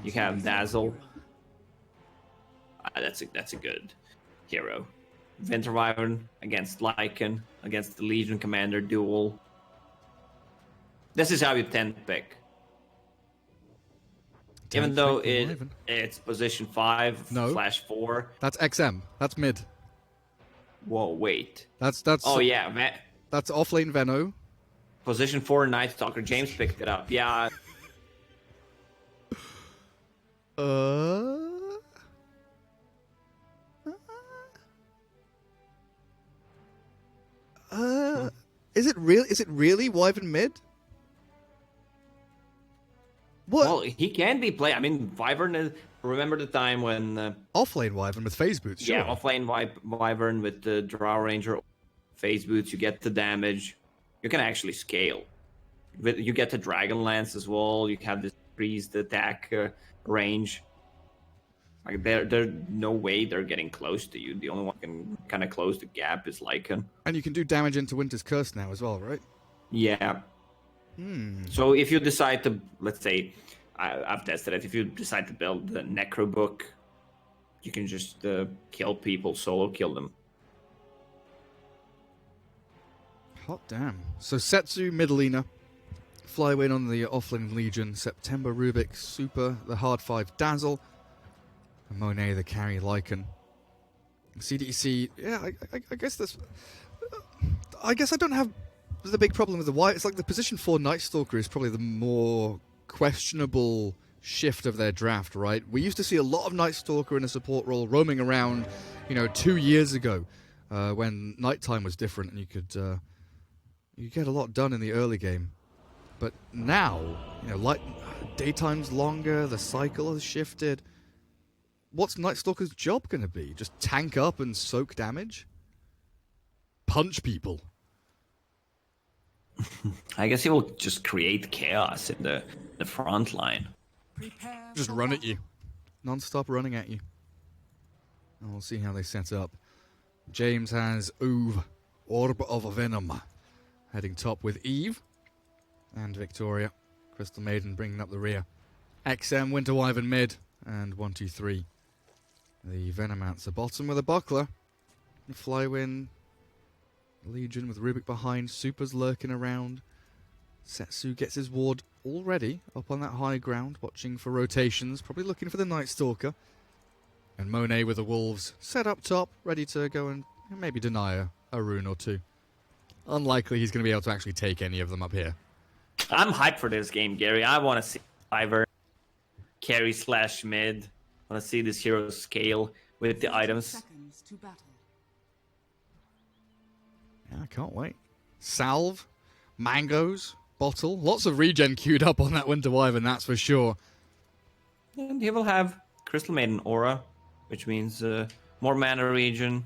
You have Dazzle. That's a good hero. Winter Wyvern against Lycan, against the Legion Commander duel. This is how you 10 pick. Even though it's position 5/4. That's XM. That's mid. Whoa, wait. That's oh yeah, that's offlane Venno. Position 4 Night Stalker. James picked it up. Yeah. Is it really Wyvern mid? What? Well, he can be played. I mean, Wyvern is. Remember the time when offlane Wyvern with phase boots? Sure. Yeah, offlane Wyvern with the Drow Ranger phase boots. You get the damage. You can actually scale. You get the Dragon Lance as well. You have this increased attack range. Like there's no way they're getting close to you. The only one can kind of close the gap is Lycan. And you can do damage into Winter's Curse now as well, right? Yeah. So if you decide to, let's say, I've tested it. If you decide to build the Necro Book, you can just kill people, solo kill them. Hot damn. So Setsu, Midlina, Flywin on the Offlane Legion, September Rubik, Super, the Hard 5 Dazzle, and Monet the carry Lycan. CDEC, yeah, I guess this. I guess I don't have the big problem with the white. It's like the position 4 Night Stalker is probably the more questionable shift of their draft, right? We used to see a lot of Night Stalker in a support role roaming around, 2 years ago, when nighttime was different and you could get a lot done in the early game. But now, daytime's longer, the cycle has shifted. What's Night Stalker's job going to be? Just tank up and soak damage? Punch people? I guess he will just create chaos in the front line. Just run at you. Non-stop running at you. And we'll see how they set up. James has Uve, Orb of Venom, heading top with Eve and Victoria. Crystal Maiden bringing up the rear. XM, Winter Wyvern mid, and 1, 2, 3. The Venomancer bottom with a Buckler. Flywin Legion with Rubik behind. Super's lurking around. Setsu gets his ward already up on that high ground, watching for rotations, probably looking for the Night Stalker. And Monet with the Wolves set up top, ready to go and maybe deny a rune or two. Unlikely he's going to be able to actually take any of them up here. I'm hyped for this game, Gary. I want to see Ivor carry / mid. I want to see this hero scale with the items. Yeah, I can't wait. Salve, mangoes, bottle. Lots of regen queued up on that Winter Wyvern, that's for sure. And he will have Crystal Maiden Aura, which means more mana regen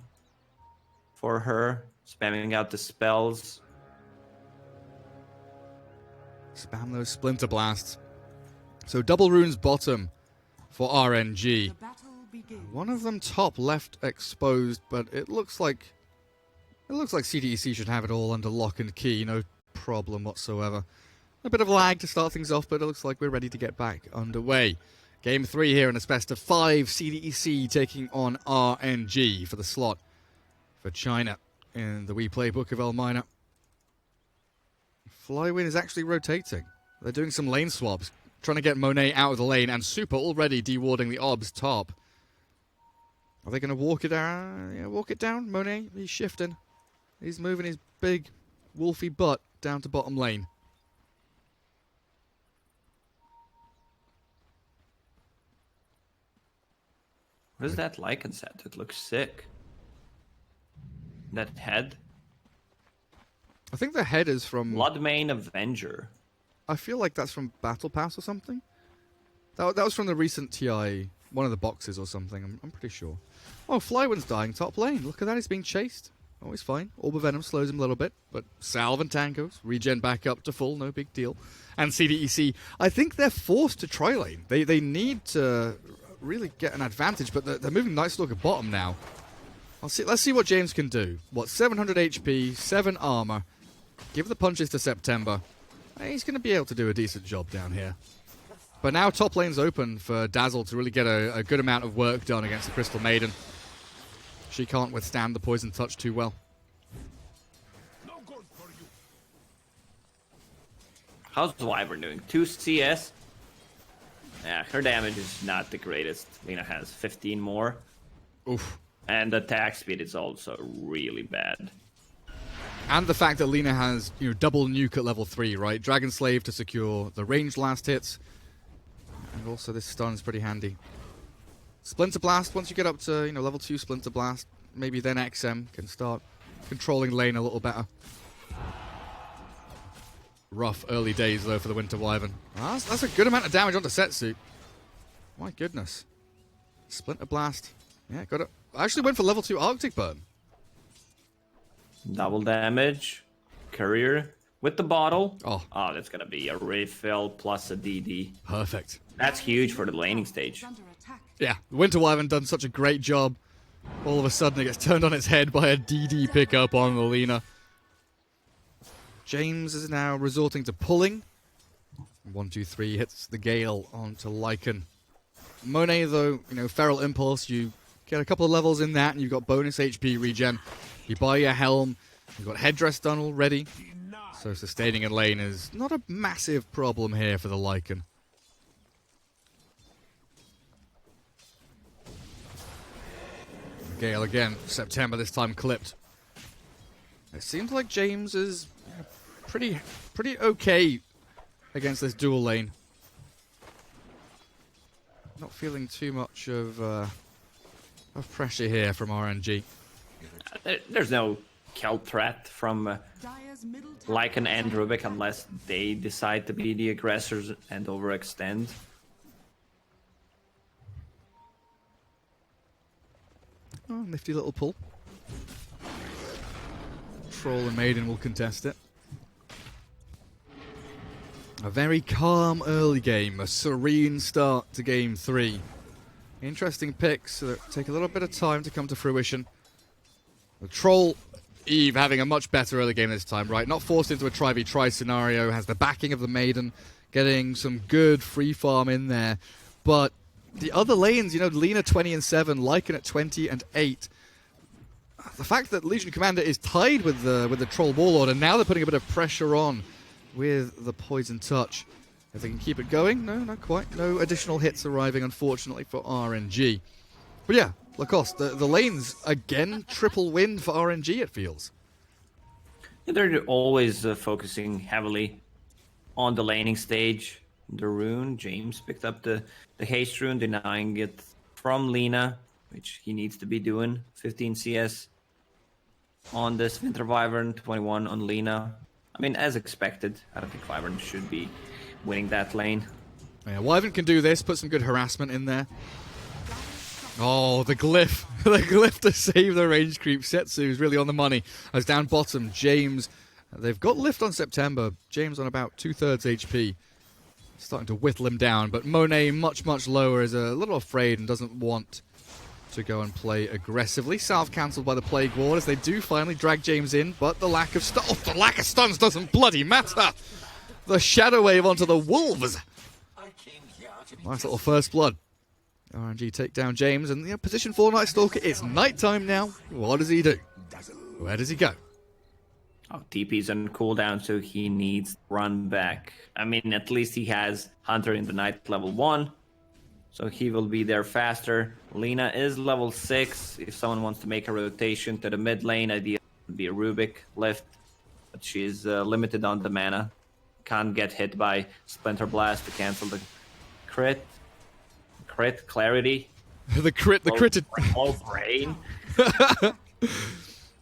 for her. Spamming out the spells. Spam those Splinter Blasts. So double runes bottom for RNG. One of them top left exposed, but it looks like CDEC should have it all under lock and key, no problem whatsoever. A bit of lag to start things off, but it looks like we're ready to get back underway. Game 3 here in a best of 5, CDEC taking on RNG for the slot for China in the WePlay Bukovel minor. Flywin is actually rotating. They're doing some lane swaps, trying to get Monet out of the lane, and Super already dewarding the obs top. Are they going to walk it down? Yeah, walk it down? Monet, he's shifting. He's moving his big wolfy butt down to bottom lane. What is that Lycan set? It looks sick. That head? I think the head is from Bloodmane Avenger. I feel like that's from Battle Pass or something. That was from the recent TI, one of the boxes or something, I'm pretty sure. Oh, Flywin's dying top lane. Look at that, he's being chased. Oh, he's fine. Orb of Venom slows him a little bit, but Salve and Tankos regen back up to full, no big deal. And CDEC, I think they're forced to tri-lane. They need to really get an advantage, but they're moving Night Stalker bottom now. Let's see what James can do. What, 700 HP, 7 armor. Give the punches to September. He's going to be able to do a decent job down here. But now top lane's open for Dazzle to really get a good amount of work done against the Crystal Maiden. She can't withstand the poison touch too well. How's Wyvern doing? 2 CS? Yeah, her damage is not the greatest. LAN'e has 15 more. Oof. And the attack speed is also really bad. And the fact that LAN'e has, double nuke at level 3, right? Dragon Slave to secure the ranged last hits. And also this stun is pretty handy. Splinter Blast, once you get up to, level 2 Splinter Blast, maybe then XM can start controlling lane a little better. Rough early days, though, for the Winter Wyvern. That's a good amount of damage onto Setsu. My goodness. Splinter Blast. Yeah, got it. I actually went for level 2 Arctic Burn. Double damage. Courier with the bottle. Oh, that's going to be a refill plus a DD. perfect. That's huge for the laning stage. Yeah, the Winter Wyvern done such a great job. All of a sudden it gets turned on its head by a DD pickup on the LAN'e. James is now resorting to pulling. 1, 2, 3 hits the Gale onto Lycan. Monet, though, Feral Impulse, you get a couple of levels in that and you've got bonus HP regen. You buy your helm, you've got headdress done already. So sustaining in lane is not a massive problem here for the Lycan. Gale again, September this time clipped. It seems like James is pretty okay against this dual lane. Not feeling too much of pressure here from RNG. There's no kill threat from Lycan and Rubik unless they decide to be the aggressors and overextend. Oh, nifty little pull. Troll and Maiden will contest it. A very calm early game, a serene start to game 3. Interesting picks that take a little bit of time to come to fruition. The Troll, Eve having a much better early game this time, right? Not forced into a try-v-try scenario, has the backing of the Maiden, getting some good free farm in there. But the other lanes, LAN'e 20 and 7, Lycan at 20 and 8. The fact that Legion Commander is tied with the Troll Warlord, and now they're putting a bit of pressure on with the Poison Touch. If they can keep it going, no, not quite. No additional hits arriving, unfortunately, for RNG. But yeah, Lacoste, the lanes, again, triple win for RNG, it feels. They're always focusing heavily on the laning stage. The rune, James picked up the haste rune, denying it from LAN'e, which he needs to be doing. 15 CS on this Winter Wyvern, 21 on LAN'e. I mean, as expected, I don't think Wyvern should be winning that lane. Yeah, Wyvern can do this, put some good harassment in there. Oh, the glyph. The glyph to save the range creep. Setsu is really on the money. As down bottom, James, they've got lift on September. James on about 2/3 HP. Starting to whittle him down, but Monet much, much lower, is a little afraid and doesn't want to go and play aggressively. Salve cancelled by the Plague Ward as they do finally drag James in, but the lack of the lack of stuns doesn't bloody matter. The Shadow Wave onto the Wolves. Nice little first blood. RNG take down James, and position 4 Night Stalker. It's nighttime now. What does he do? Where does he go? Oh, TP's on cooldown, so he needs to run back. I mean, at least he has Hunter in the night level 1, so he will be there faster. LAN'e is level 6. If someone wants to make a rotation to the mid lane, idea would be a Rubik lift, but she's limited on the mana. Can't get hit by Splinter Blast to cancel the crit. Crit, clarity. the critted. Low brain.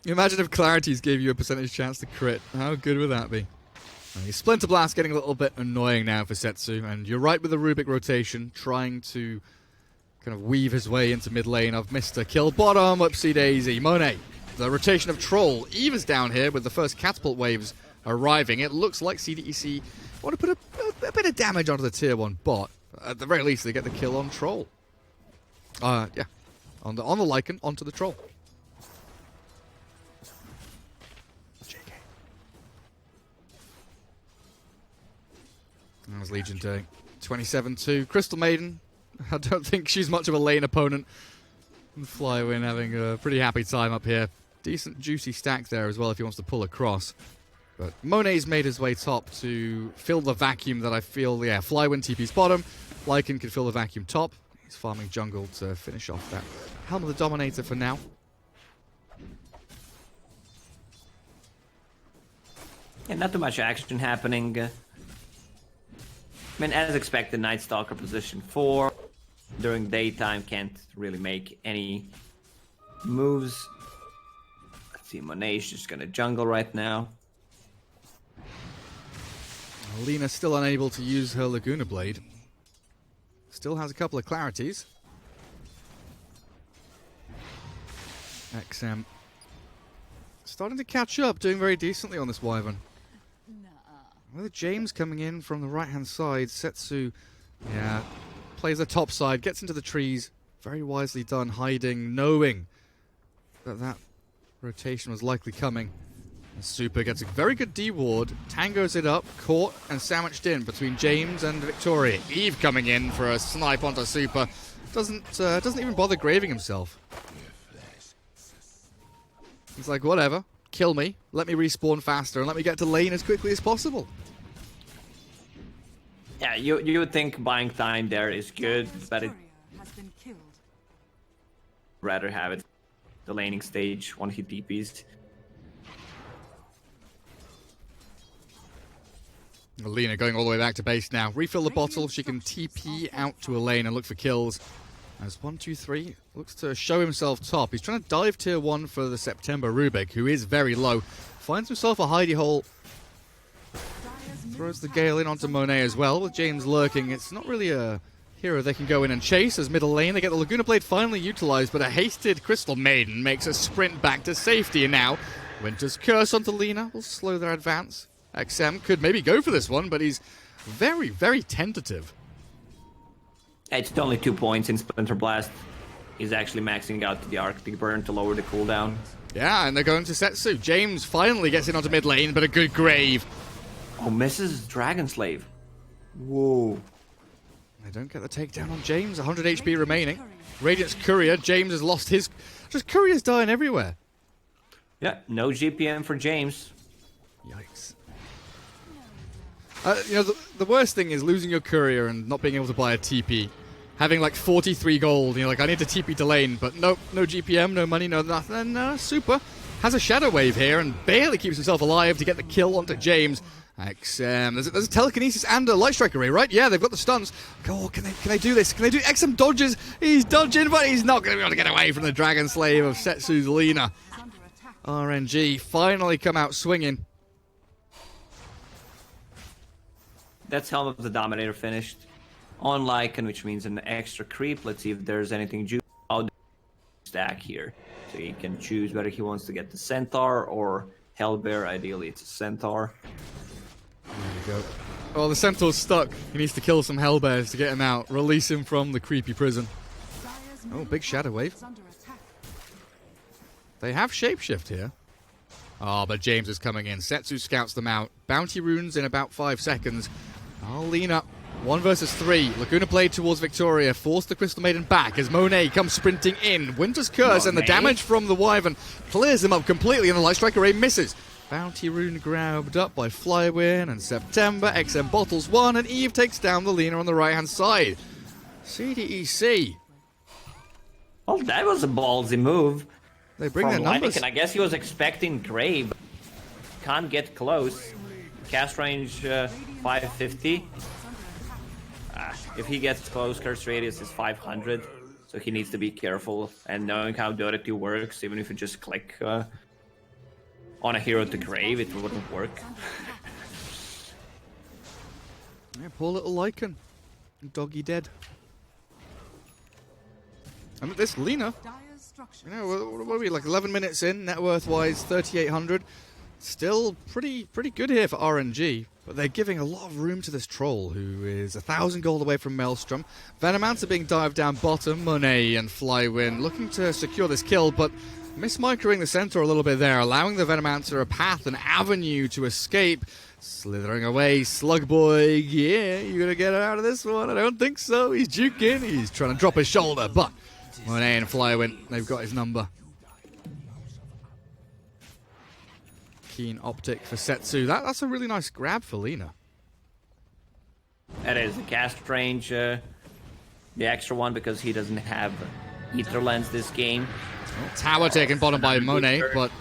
Imagine if Clarities gave you a percentage chance to crit. How good would that be? Splinter Blast getting a little bit annoying now for Setsu, and you're right with the Rubik rotation, trying to kind of weave his way into mid lane. I've missed a kill bottom, upsy daisy. Monet, the rotation of Troll. Eve is down here with the first catapult waves arriving. It looks like CDEC want to put a bit of damage onto the tier 1 bot. At the very least, they get the kill on Troll. Yeah, on the Lycan, onto the Troll. JK. That was Legion Day. 27-2. Crystal Maiden, I don't think she's much of a lane opponent. And Flywin having a pretty happy time up here. Decent juicy stack there as well if he wants to pull across. But Monet's made his way top to fill the vacuum that I feel, yeah, Flywin TP's bottom. LAN'e can fill the vacuum top. He's farming jungle to finish off that Helm of the Dominator for now. Yeah, not too much action happening. I mean, as expected, Night Stalker position 4. During daytime, can't really make any moves. Let's see, Monet's just gonna jungle right now. Alina still unable to use her Laguna Blade. Still has a couple of clarities. XM starting to catch up, doing very decently on this Wyvern. With James coming in from the right-hand side, Setsu, yeah, plays the top side, gets into the trees. Very wisely done, hiding, knowing that that rotation was likely coming. And Super gets a very good D-ward, tangos it up, caught and sandwiched in between James and Victoria. Eve coming in for a snipe onto Super. Doesn't even bother graving himself. He's like, whatever, kill me, let me respawn faster, and let me get to lane as quickly as possible. Yeah, you would think buying time there is good, but it rather have it the laning stage when he TPs. Alina going all the way back to base now. Refill the bottle, she can TP out to a lane and look for kills. As 1-2-3 looks to show himself top. He's trying to dive tier 1 for the September Rubik, who is very low. Finds himself a hidey hole. Throws the Gale in onto Monet as well. With James lurking, it's not really a hero they can go in and chase as middle lane. They get the Laguna Blade finally utilized, but a hasted Crystal Maiden makes a sprint back to safety. And now, Winter's Curse onto Lina will slow their advance. XM could maybe go for this one, but he's very, very tentative. It's only 2 points in Splinter Blast. He's actually maxing out the Arctic Burn to lower the cooldown. Yeah, and they're going to Setsu. James finally gets in onto mid lane, but a good grave. Oh, misses Dragon Slave. Whoa. They don't get the takedown on James. 100 HP remaining. Radiant's Courier. James has lost his... Just Courier's dying everywhere. Yeah, no GPM for James. Yikes. You know, the worst thing is losing your Courier and not being able to buy a TP. Having like 43 gold, you know, like I need to TP to lane, but nope, no GPM, no money, no nothing. And Super has a Shadow Wave here and barely keeps himself alive to get the kill onto James. XM, there's a telekinesis and a Light Strike array, right? Yeah, they've got the stuns. Oh, can they do this? Can they do XM dodges? He's dodging, but he's not going to be able to get away from the Dragon Slave of Setsu's Lina. RNG finally come out swinging. That's Helm of the Dominator finished. On Lycan, which means an extra creep. Let's see if there's anything juicy out the stack here. So he can choose whether he wants to get the Centaur or Hellbear. Ideally, it's a Centaur. There we go. Oh, the Centaur's stuck. He needs to kill some Hellbears to get him out. Release him from the creepy prison. Oh, big Shadow Wave. They have Shapeshift here. Oh, but James is coming in. Setsu scouts them out. Bounty runes in about 5 seconds. Oh, Lina. 1 versus 3. Laguna Blade towards Victoria. Force the Crystal Maiden back as Monet comes sprinting in. Winter's Curse and the damage from the Wyvern clears him up completely and the Light Strike array misses. Bounty rune grabbed up by Flywin and September. XM bottles 1 and Eve takes down the Lina on the right-hand side. CDEC. Well, that was a ballsy move. They bring their numbers. And I guess he was expecting Grave. Can't get close. Cast range 550. If he gets close, curse radius is 500. So he needs to be careful. And knowing how Dota 2 works, even if you just click on a hero to Grave, it wouldn't work. Yeah, poor little Lycan. Doggy dead. And this Lina, you know, what are we, like 11 minutes in, net worth wise 3,800. Still pretty good here for RNG, but they're giving a lot of room to this troll who is 1,000 gold away from Maelstrom. Venomancer being dived down bottom, Monet and Flywin looking to secure this kill, but mismicroing the Centaur a little bit there, allowing the Venomancer a path, an avenue to escape. Slithering away, Slug Boy. Yeah, you gonna get out of this one? I don't think so. He's juking. He's trying to drop his shoulder, but Monet and Flywin, they've got his number. Keen optic for Setsu. That's a really nice grab for Lina. That is the cast range, the extra one, because he doesn't have Ether Lens this game. Tower taken bottom by Monet, but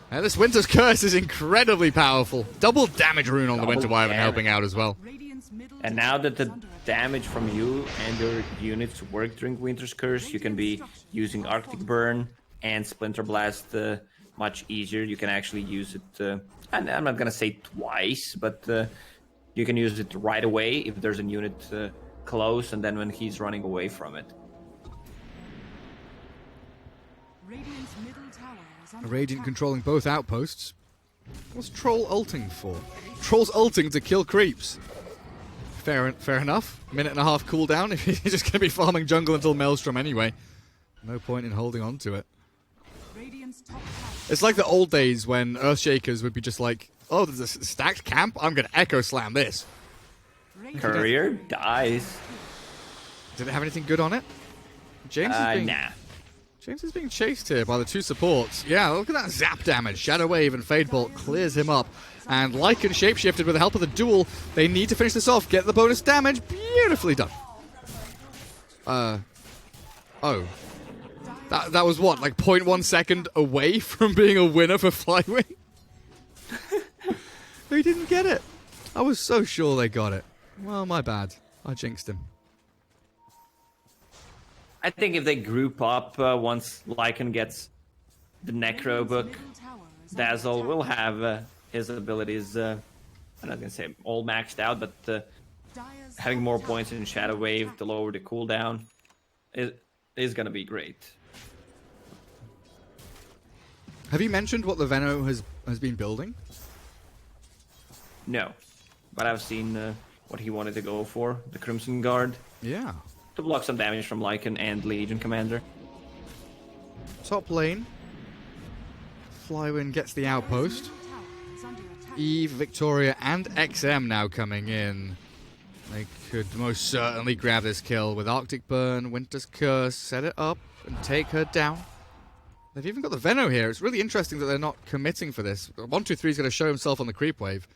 this Winter's Curse is incredibly powerful. Double damage rune on the Winter Wyvern helping out as well. And now that the damage from you and your units work during Winter's Curse, you can be using Arctic Burn and Splinter Blast much easier. You can actually use it, and I'm not gonna say twice, but you can use it right away if there's a unit close, and then when he's running away from it. Radiant controlling both outposts. What's Troll ulting for? Troll's ulting to kill creeps. Fair enough. Minute and a half cooldown if he's just going to be farming jungle until Maelstrom anyway. No point in holding on to it. It's like the old days when Earthshakers would be just like, oh, there's a stacked camp? I'm going to Echo Slam this. Courier dies. Did it have anything good on it? James is being chased here by the two supports. Yeah, look at that zap damage. Shadow Wave and Fade Bolt clears him up. And Lycan shapeshifted with the help of the duel. They need to finish this off, get the bonus damage. Beautifully done. Oh. That was what, like 0.1 second away from being a winner for Flywing? They didn't get it. I was so sure they got it. Well, my bad. I jinxed him. I think if they group up once Lycan gets the Necro book, Dazzle will have his abilities, I'm not going to say all maxed out, but having more points in Shadow Wave to lower the cooldown is going to be great. Have you mentioned what the Veno has been building? No, but I've seen what he wanted to go for, the Crimson Guard. Yeah. To block some damage from Lycan and Legion Commander. Top lane. Flywin gets the outpost. Eve, Victoria, and XM now coming in. They could most certainly grab this kill with Arctic Burn, Winter's Curse, set it up, and take her down. They've even got the Veno here. It's really interesting that they're not committing for this. 123 is going to show himself on the creep wave.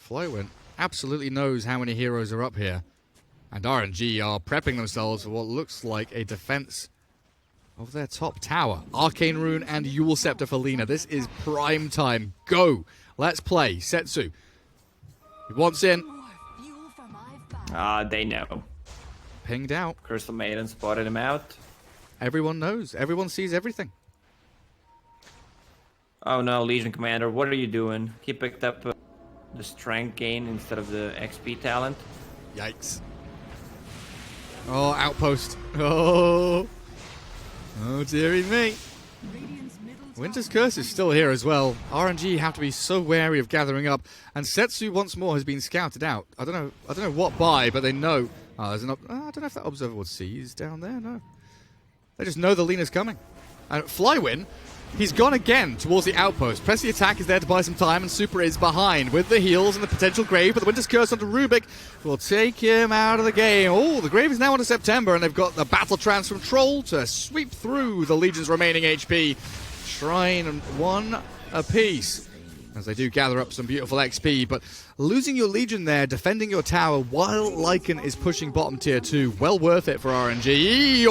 Flywin absolutely knows how many heroes are up here. And RNG are prepping themselves for what looks like a defense of their top tower. Arcane Rune and Yule Scepter for Lina. This is prime time. Go! Let's play. Setsu. He wants in. They know. Pinged out. Crystal Maiden spotted him out. Everyone knows. Everyone sees everything. Oh no, Legion Commander, what are you doing? He picked up the strength gain instead of the XP talent. Yikes. Oh, outpost. Oh. Oh, dearie me. Winter's Curse is still here as well. RNG have to be so wary of gathering up. And Setsu once more has been scouted out. I don't know what by, but they know. Oh, there's an I don't know if that observer would see. He's down there. No. They just know the Lena's coming. And Flywin, he's gone again towards the outpost. Press the attack is there to buy some time, and Super is behind with the heals and the potential grave. But the Winter's Curse onto Rubik will take him out of the game. Oh, the grave is now onto September, and they've got the Battle Trance from Troll to sweep through the Legion's remaining HP. Shrine and one apiece, as they do gather up some beautiful XP. But losing your Legion there, defending your tower while Lycan is pushing bottom tier 2, well worth it for RNG.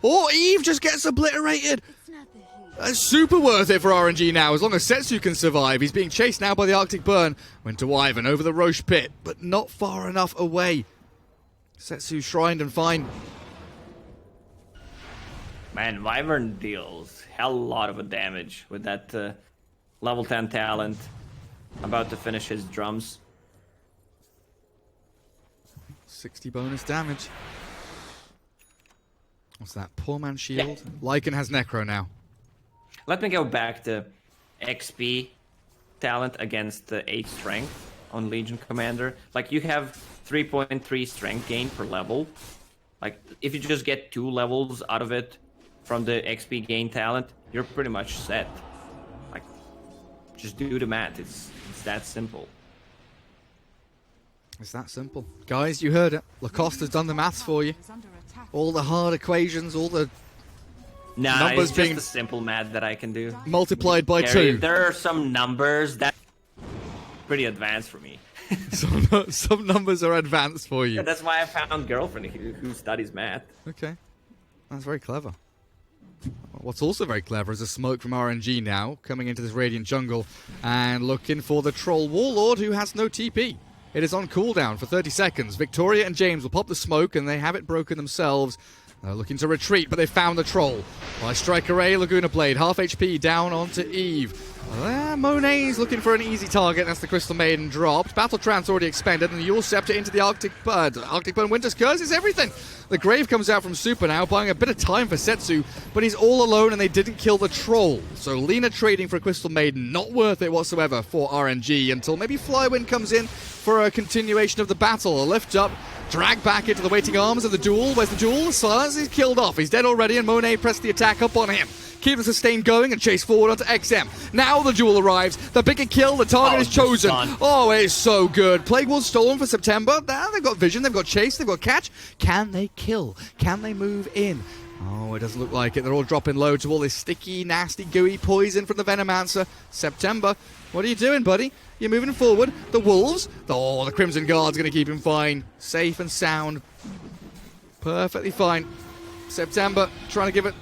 Oh, Eve just gets obliterated. That's super worth it for RNG now, as long as Setsu can survive. He's being chased now by the Arctic Burn. Winter Wyvern over the Roche Pit, but not far enough away. Setsu shrined and fine. Man, Wyvern deals hell lot of damage with that level 10 talent. About to finish his drums. 60 bonus damage. What's that? Poor man's shield. Yeah. Lycan has Necro now. Let me go back to XP talent against the 8 strength on Legion Commander. Like, you have 3.3 strength gain per level. Like, if you just get 2 levels out of it from the XP gain talent, you're pretty much set. Like, just do the math. It's that simple. It's that simple. Guys, you heard it. Lacoste has done the maths for you. All the hard equations, all the numbers it's being just a simple math that I can do. multiplied by Gary, 2. There are some numbers that pretty advanced for me. Some numbers are advanced for you. Yeah, that's why I found a girlfriend who studies math. Okay. That's very clever. What's also very clever is a smoke from RNG now, coming into this Radiant jungle and looking for the Troll Warlord, who has no TP. It is on cooldown for 30 seconds. Victoria and James will pop the smoke, and they have it broken themselves. They're looking to retreat, but they found the Troll. By Striker Ray, Laguna Blade, half HP down onto Eve. Monet's looking for an easy target as the Crystal Maiden dropped. Battle Trance already expended, and the Yule Scepter into the Arctic Bird. Arctic Bird Winter's Curse is everything. The Grave comes out from Super now, buying a bit of time for Setsu, but he's all alone and they didn't kill the Troll. So Lina trading for a Crystal Maiden, not worth it whatsoever for RNG until maybe Flywind comes in for a continuation of the battle. A lift up, drag back into the waiting arms of the Duel. Where's the Duel? Silence, he's killed off. He's dead already, and Monet pressed the attack up on him. Keep the sustain going and chase forward onto XM. Now the Duel arrives. The bigger kill, the target is chosen. Oh, it is so good. Plague Wolf stolen for September. Now they've got vision, they've got chase, they've got catch. Can they kill? Can they move in? Oh, it doesn't look like it. They're all dropping low to all this sticky, nasty, gooey poison from the Venomancer. September, what are you doing, buddy? You're moving forward. The Wolves. Oh, the Crimson Guard's going to keep him fine. Safe and sound. Perfectly fine. September, trying to give it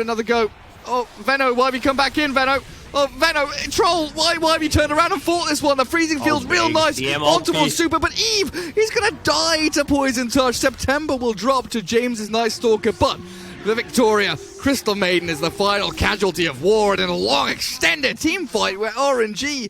another go. Oh, Veno, why have you come back in, Veno? Oh, Veno, Troll, why have you turned around and fought this one? The freezing feels real nice. On towards Super, but Eve, he's going to die to Poison Touch. September will drop to James's Night Stalker, but the Victoria, Crystal Maiden is the final casualty of war in a long, extended team fight where RNG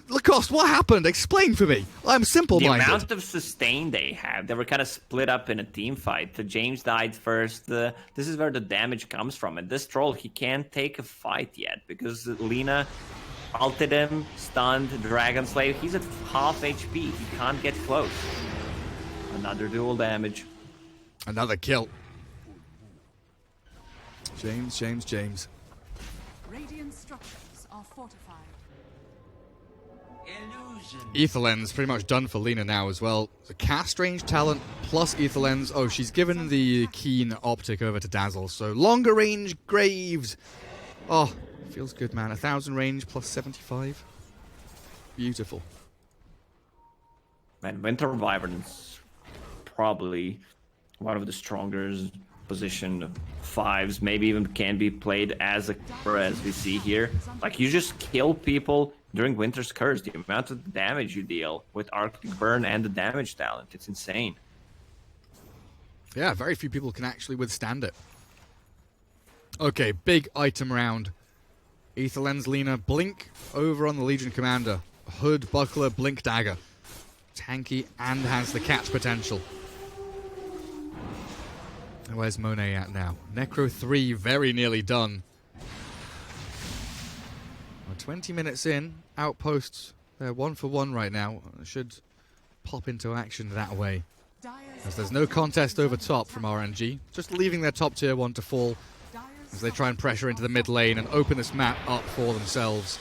Lacoste, what happened? Explain for me. I'm simple-minded. The amount of sustain they have, they were kind of split up in a team fight. James died first. This is where the damage comes from. And this Troll, he can't take a fight yet because Lina ulted him, stunned, Dragon Slayer. He's at half HP. He can't get close. Another dual damage. Another kill. James. Radiant structures are fortified. Aetherlens pretty much done for Lina now as well. The cast range talent plus Aetherlens. Oh, she's given the keen optic over to Dazzle. So longer range Graves. Oh, feels good, man. 1,000 range plus 75. Beautiful. Man, Winter Wyvern's probably one of the strongest position 5s. Maybe even can be played as a core, as we see here. Like, you just kill people during Winter's Curse. The amount of damage you deal with Arctic Burn and the damage talent, it's insane. Yeah, very few people can actually withstand it. Okay, big item round. Aetherlens, Lina, Blink over on the Legion Commander. Hood, Buckler, Blink Dagger. Tanky and has the catch potential. And where's Monet at now? Necro 3 very nearly done. We're 20 minutes in. Outposts, they're 1 for 1 right now. Should pop into action that way. As there's no contest over top from RNG. Just leaving their top tier 1 to fall as they try and pressure into the mid lane and open this map up for themselves.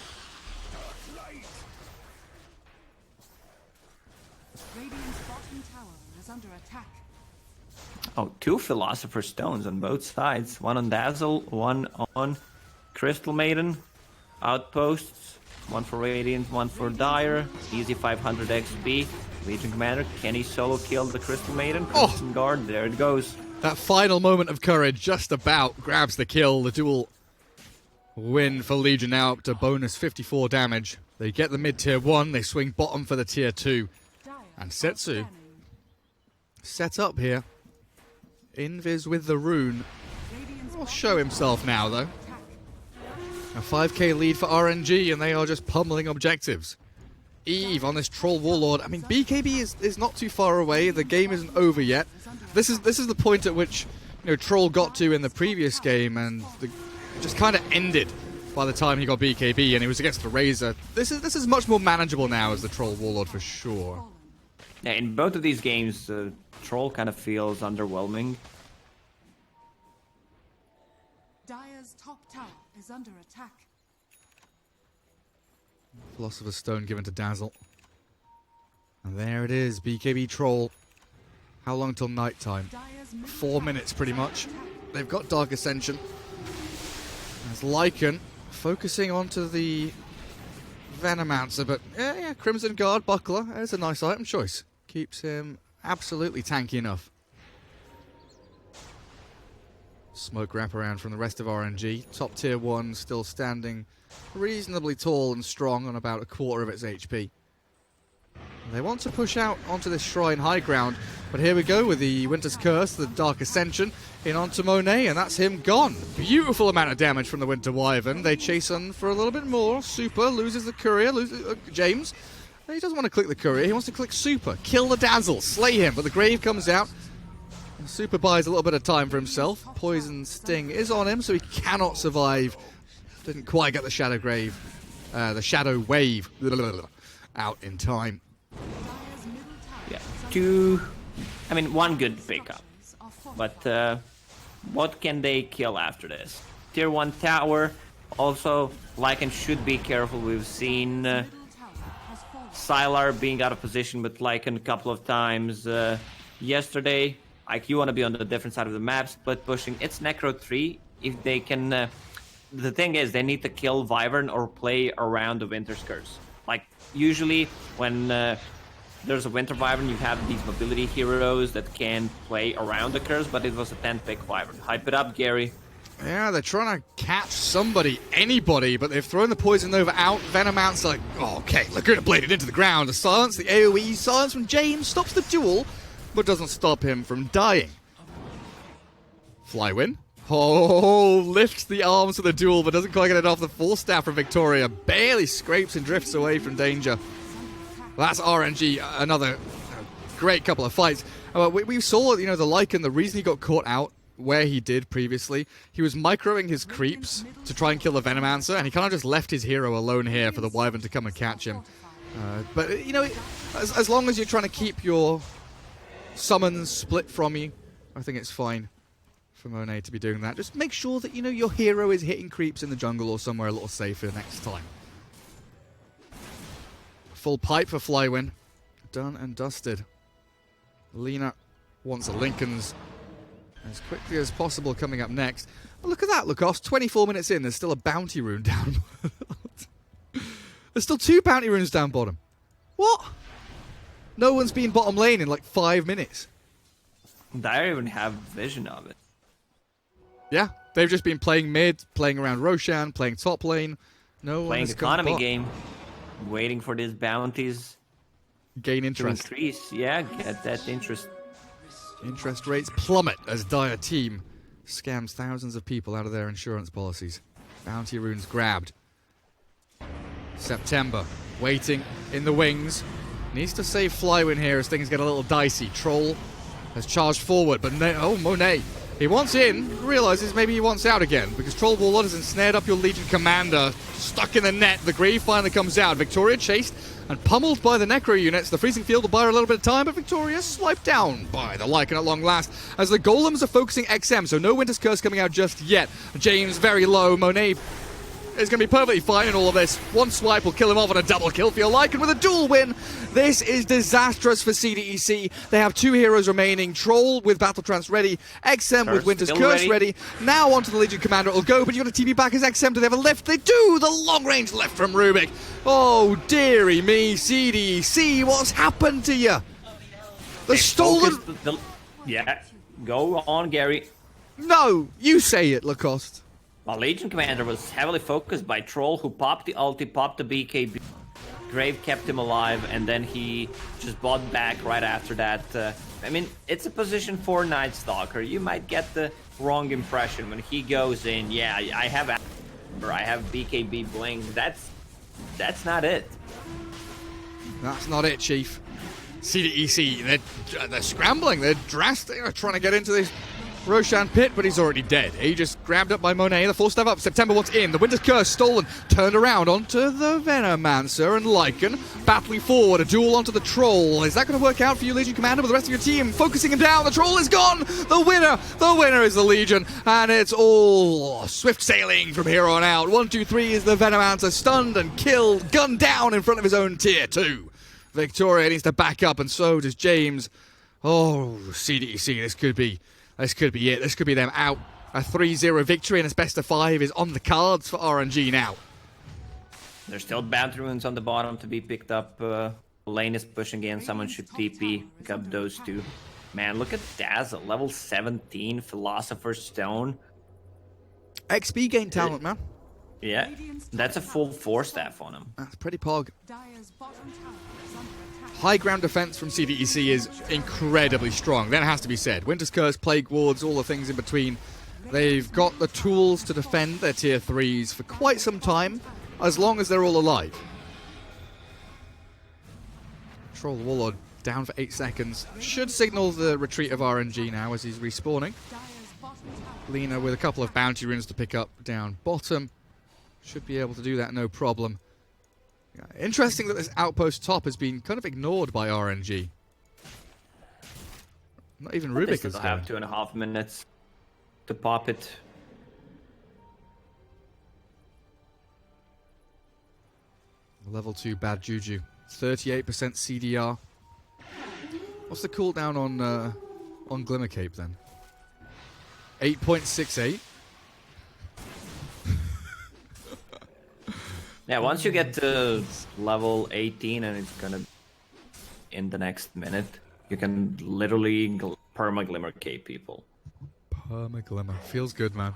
Radiant's bottom tower is under attack. Oh, 2 Philosopher's Stones on both sides. 1 on Dazzle, 1 on Crystal Maiden. Outposts, 1 for Radiant, 1 for Dire. Easy 500 XP. Legion Commander, can he solo kill the Crystal Maiden? Crimson Guard, there it goes. That final moment of courage just about grabs the kill. The dual win for Legion now up to bonus 54 damage. They get the mid tier 1, they swing bottom for the tier 2. And Setsu set up here. Invis with the rune. Will show himself now, though. A 5k lead for RNG, and they are just pummeling objectives. Eve on this Troll Warlord. I mean, BKB is not too far away. The game isn't over yet. This is the point at which, you know, Troll got to in the previous game, and just kind of ended by the time he got BKB, and he was against the Razor. This is much more manageable now as the Troll Warlord for sure. Yeah, in both of these games, Troll kind of feels underwhelming. Dire's top tower is under attack. Philosopher's Stone given to Dazzle. And there it is, BKB Troll. How long till night time? 4 minutes pretty much. They've got Dark Ascension. As LAN'e focusing onto the Venomancer, but yeah, Crimson Guard Buckler is a nice item choice. Keeps him absolutely tanky enough. Smoke wraparound from the rest of RNG. Top tier 1 still standing reasonably tall and strong on about a quarter of its HP. They want to push out onto this shrine high ground, but here we go with the Winter's Curse, the Dark Ascension, in onto Monet, and that's him gone. Beautiful amount of damage from the Winter Wyvern. They chase on for a little bit more. Super loses the Courier, loses James. He doesn't want to click the Courier, he wants to click Super. Kill the Dazzle, slay him, but the Grave comes out. Super buys a little bit of time for himself. Poison Sting is on him, so he cannot survive. Didn't quite get the Shadow Grave, the Shadow Wave out in time. Yeah, one good pickup. But what can they kill after this? Tier 1 tower. Also, LAN'e should be careful. We've seen Sylar being out of position with LAN'e a couple of times yesterday. Like, you want to be on the different side of the map, split pushing. It's Necro 3. If they can... the thing is, they need to kill Wyvern or play around the Winter's Curse. Like, usually when there's a Winter Wyvern, you have these mobility heroes that can play around the curse, but it was a 10-pick Wyvern. Hype it up, Gary. Yeah, they're trying to catch somebody, anybody, but they've thrown the Poison Nova out. Venomancer's like, oh, okay, Laguna bladed into the ground. The silence, the AoE silence from James stops the duel, but doesn't stop him from dying. Flywin. Oh, lifts the arms for the duel, but doesn't quite get it off. The full staff from Victoria barely scrapes and drifts away from danger. That's RNG, another great couple of fights. We saw, the LAN'e, the reason he got caught out where he did previously, he was microing his creeps to try and kill the Venomancer, and he kind of just left his hero alone here for the Wyvern to come and catch him. But, as long as you're trying to keep your summons split from you, I think it's fine for Monet to be doing that. Just make sure that, your hero is hitting creeps in the jungle or somewhere a little safer next time. Full pipe for Flywin. Done and dusted. Lena wants a Lincoln's as quickly as possible coming up next. Oh, look at that, Lacoste. 24 minutes in, there's still a bounty rune down. There's still 2 bounty runes down bottom. What? No one's been bottom lane in like 5 minutes. I don't even have vision of it. Yeah, they've just been playing mid, playing around Roshan, playing top lane. No playing one has economy game, waiting for these bounties. Gain interest. To increase, yeah, get that interest. Interest rates plummet as Dire Team scams thousands of people out of their insurance policies. Bounty runes grabbed. September, waiting in the wings. Needs to save Flywin here as things get a little dicey. Troll has charged forward, but Monet. He wants in, realizes maybe he wants out again, because Troll Warlord has ensnared up your Legion Commander, stuck in the net. The Grave finally comes out. Victoria chased and pummeled by the Necro units. The Freezing Field will buy her a little bit of time, but Victoria swiped down by the LAN'e at long last, as the Golems are focusing XM, so no Winter's Curse coming out just yet. James very low. Monet is going to be perfectly fine in all of this. One swipe will kill him off on a double kill for your LAN'e with a dual win. This is disastrous for CDEC. They have 2 heroes remaining. Troll with Battle Trance ready. XM with Winter's Curse ready. Now onto the Legion Commander it'll go, but you got to TP back as XM. Do they have a lift? They do! The long range left from Rubik. Oh, dearie me, CDEC, what's happened to you? The stolen... Yeah, go on, Gary. No, you say it, Lacoste. Well, Legion Commander was heavily focused by Troll, who popped the ulti, popped the BKB. Grave kept him alive, and then he just bought back right after that. It's a position for Night Stalker. You might get the wrong impression when he goes in. Yeah, I have BKB bling. That's not it. That's not it, Chief. CDEC, they're scrambling. They're drastic. They're trying to get into this Roshan pit, but he's already dead. He just grabbed up by Monet. The 4-step up. September wants in. The Winter's Curse stolen. Turned around onto the Venomancer and LAN'e. Battling forward. A duel onto the Troll. Is that going to work out for you, Legion Commander, with the rest of your team? Focusing him down. The Troll is gone. The winner is the Legion. And it's all swift sailing from here on out. 1, 2, 3 is the Venomancer. Stunned and killed. Gunned down in front of his own tier 2. Victoria needs to back up, and so does James. Oh, CDEC, this could be it. This could be them out. A 3-0 victory and a best of 5 is on the cards for RNG now. There's still bounty runes on the bottom to be picked up. LAN'e is pushing in. Someone should TP. Pick up those two. Man, look at Dazzle. Level 17. Philosopher's Stone. XP gain talent, man. Yeah. That's a full 4-staff on him. That's pretty pog. Dire's bottom tower is under attack. High ground defense from CDEC is incredibly strong. That has to be said. Winter's Curse, Plague Wards, all the things in between. They've got the tools to defend their tier 3s for quite some time, as long as they're all alive. Troll the Warlord down for 8 seconds. Should signal the retreat of RNG now as he's respawning. Dire's bottom tower. Lina with a couple of bounty runes to pick up down bottom. Should be able to do that no problem. Interesting that this outpost top has been kind of ignored by RNG. Not even They Rubik still is have going. 2.5 minutes to pop it. Level 2 bad juju. 38% CDR. What's the cooldown on Glimmer Cape then? 8.68. Yeah, once you get to level 18 and it's gonna in the next minute, you can literally perma Glimmer Cape people. Perma Glimmer. Feels good, man.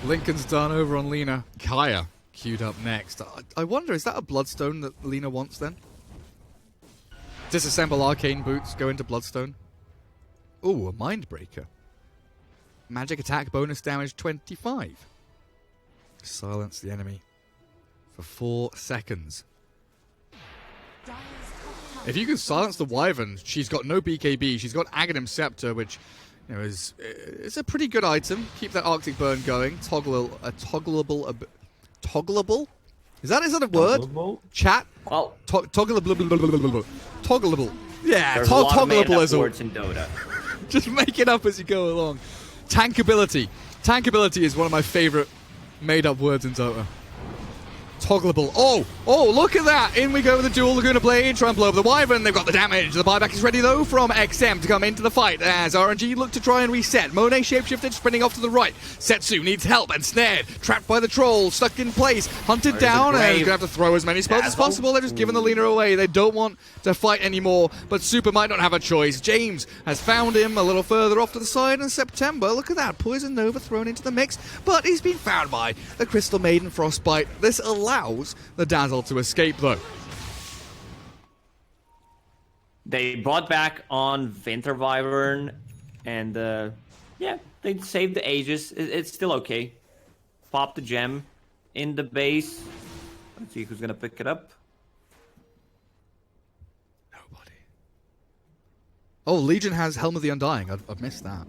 Lincoln's done over on Lina. Kaya queued up next. I wonder, is that a Bloodstone that Lina wants then? Disassemble Arcane Boots, go into Bloodstone. Ooh, a Mindbreaker. Magic attack bonus damage 25. Silence the enemy for 4 seconds. Dire's top tower. If you can silence the Wyvern, she's got no BKB. She's got Aghanim Scepter, which is a pretty good item. Keep that Arctic Burn going. Toggleable. Is that a word? Toggleable? Chat. Well, Toggleable. Toggleable. Yeah, there's a lot of toggleable made-up is all. words in Dota. Just make it up as you go along. Tankability. Tankability is one of my favorite made-up words in Dota. Toggleable. Oh, look at that. In we go with the dual Laguna Blade. Try and blow up the Wyvern. They've got the damage. The buyback is ready, though, from XM to come into the fight as RNG look to try and reset. Monet shapeshifted, sprinting off to the right. Setsu needs help and snared. Trapped by the troll. Stuck in place. Hunted There's down. a And grave. he's going to have to throw as many spells as Dazzle. possible. They're just giving the Lina away. They don't want to fight anymore. But Super might not have a choice. James has found him a little further off to the side in September. Look at that. Poison Nova thrown into the mix. But he's been found by the Crystal Maiden Frostbite. This allows the Dazzle to escape, though. They brought back on Winter Wyvern, and yeah, they saved the Aegis. It's still okay. Pop the gem in the base. Let's see who's gonna pick it up. Nobody. Oh, Legion has Helm of the Undying. I've missed that.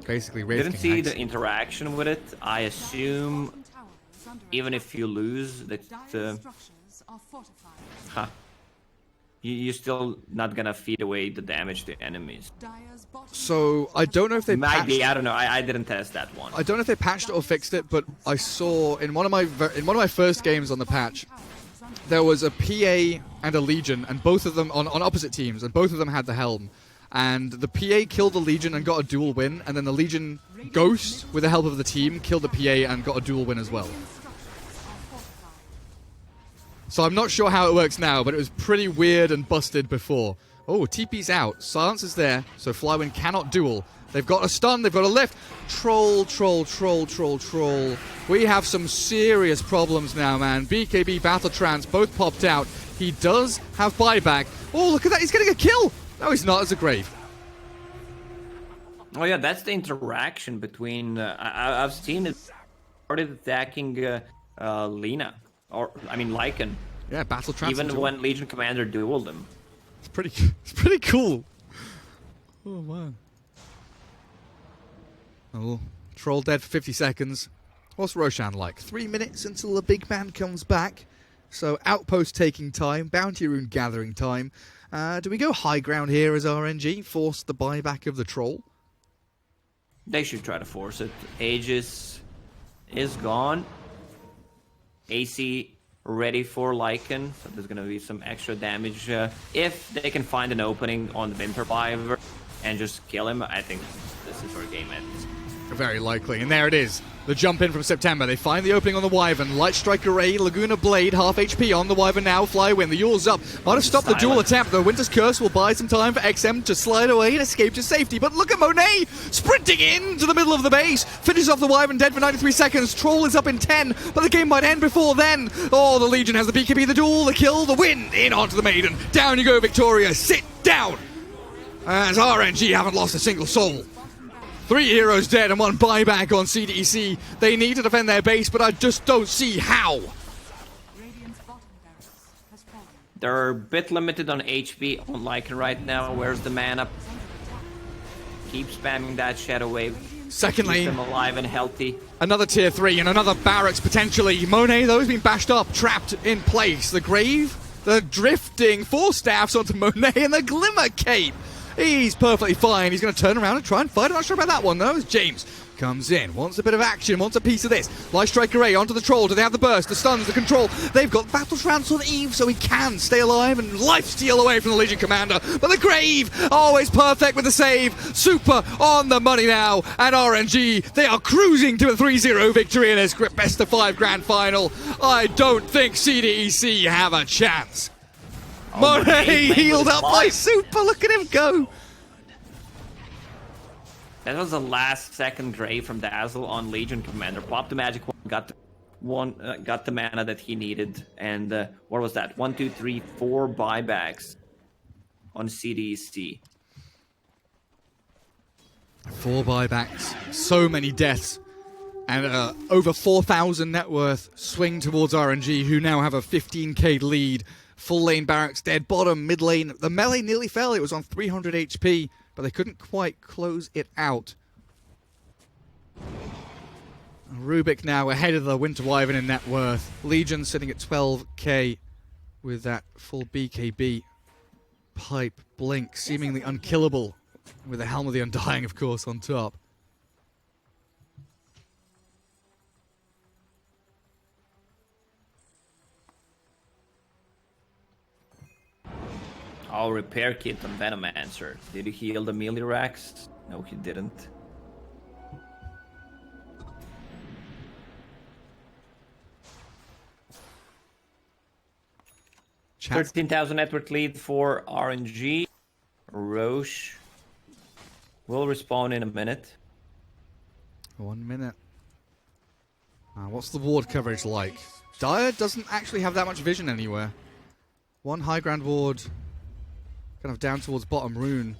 Basically, Wraith Didn't King see Hex. the interaction with it. I assume Bottom tower is under even attack. if you lose, that Dire's structures are fortified. you're still not gonna feed away the damage to enemies. Dire's bottom So tower I don't know if they Might patched. be, I don't know. I didn't test that one. I don't know if they patched it or fixed it, but I saw in one of my first games on the patch, there was a PA and a Legion, and both of them on opposite teams, and both of them had the Helm. And the PA killed the Legion and got a dual win, and then the Legion Ghost, with the help of the team, killed the PA and got a dual win as well. So I'm not sure how it works now, but it was pretty weird and busted before. Oh, TP's out. Silence is there, so Flywind cannot duel. They've got a stun, they've got a lift. Troll. We have some serious problems now, man. BKB, Battle Trance, both popped out. He does have buyback. Oh, look at that, he's getting a kill! No, he's not, as a grave. Oh yeah, that's the interaction between. I've seen it started attacking Lina, or I mean Lycan. Yeah, Battle Trance. Even when Legion Commander dueled him. It's pretty cool. Oh, man. Oh, Troll dead for 50 seconds. What's Roshan like? 3 minutes until the big man comes back. So Outpost taking time, Bounty Rune gathering time. Do we go high ground here as RNG? Force the buyback of the Troll? They should try to force it. Aegis is gone. AC ready for LAN'e, so there's gonna be some extra damage. If they can find an opening on the Winter Wyvern and just kill him, I think this is where game ends. Very likely. And there it is. The jump in from September. They find the opening on the Wyvern. Light Strike Array, Laguna Blade, half HP on the Wyvern now. Fly win. The Yule's up. Might have stopped the dual attempt, though. Winter's Curse will buy some time for XM to slide away and escape to safety. But look at Monet sprinting into the middle of the base. Finishes off the Wyvern dead for 93 seconds. Troll is up in 10, but the game might end before then. Oh, the Legion has the BKB, the duel, the kill, the win. In onto the Maiden. Down you go, Victoria. Sit down. As RNG haven't lost a single soul. 3 heroes dead and 1 buyback on CDEC. They need to defend their base, but I just don't see how. They're a bit limited on HP on LAN'e right now. Where's the mana? Keep spamming that Shadow Wave. Second lane. Keep them alive and healthy. Another tier 3 and another barracks potentially. Monet, though, has been bashed up, trapped in place. The Grave, the drifting 4 staffs onto Monet, and the Glimmer Cape. He's perfectly fine. He's going to turn around and try and fight. I'm not sure about that one, though. As James comes in, wants a bit of action, wants a piece of this. Light Strike Array onto the Troll. Do they have the burst, the stuns, the control? They've got Battle Trance on Eve, so he can stay alive and life steal away from the Legion Commander. But the Grave, always perfect with the save. Super on the money now. And RNG, they are cruising to a 3-0 victory in this best of 5 grand final. I don't think CDEC have a chance. Oh, Monet healed up by Super. Look at him go. That was the last second Grave from Dazzle on Legion Commander. Popped the magic one, got the mana that he needed, and what was that? 1, 2, 3, 4 buybacks on CDEC. 4 buybacks, so many deaths, and over 4,000 net worth swing towards RNG, who now have a 15k lead. Full lane barracks dead, bottom, mid lane. The melee nearly fell. It was on 300 HP, but they couldn't quite close it out. Rubik now ahead of the Winter Wyvern in net worth. Legion sitting at 12k with that full BKB. Pipe, Blink, seemingly unkillable, with the Helm of the Undying, of course, on top. Oh, repair kit on Venomancer. Did he heal the melee racks? No, he didn't. Chat. 13,000 network lead for RNG. Roche will respawn in a minute. 1 minute. What's the ward coverage like? Dire doesn't actually have that much vision anywhere. 1 high ground ward. Kind of down towards bottom rune.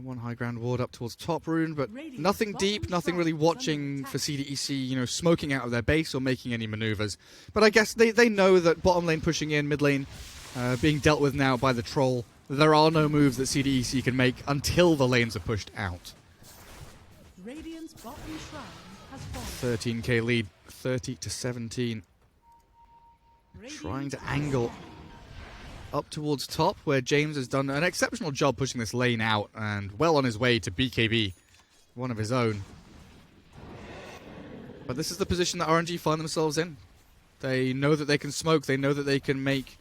1 high ground ward up towards top rune, but nothing deep, nothing really watching for CDEC, you know, smoking out of their base or making any maneuvers. But I guess they know that bottom lane pushing in, mid lane being dealt with now by the Troll. There are no moves that CDEC can make until the lanes are pushed out. 13k lead, 30 to 17. Trying to angle up towards top, where James has done an exceptional job pushing this lane out and well on his way to BKB, one of his own. But this is the position that RNG find themselves in. They know that they can smoke, they know that they can make...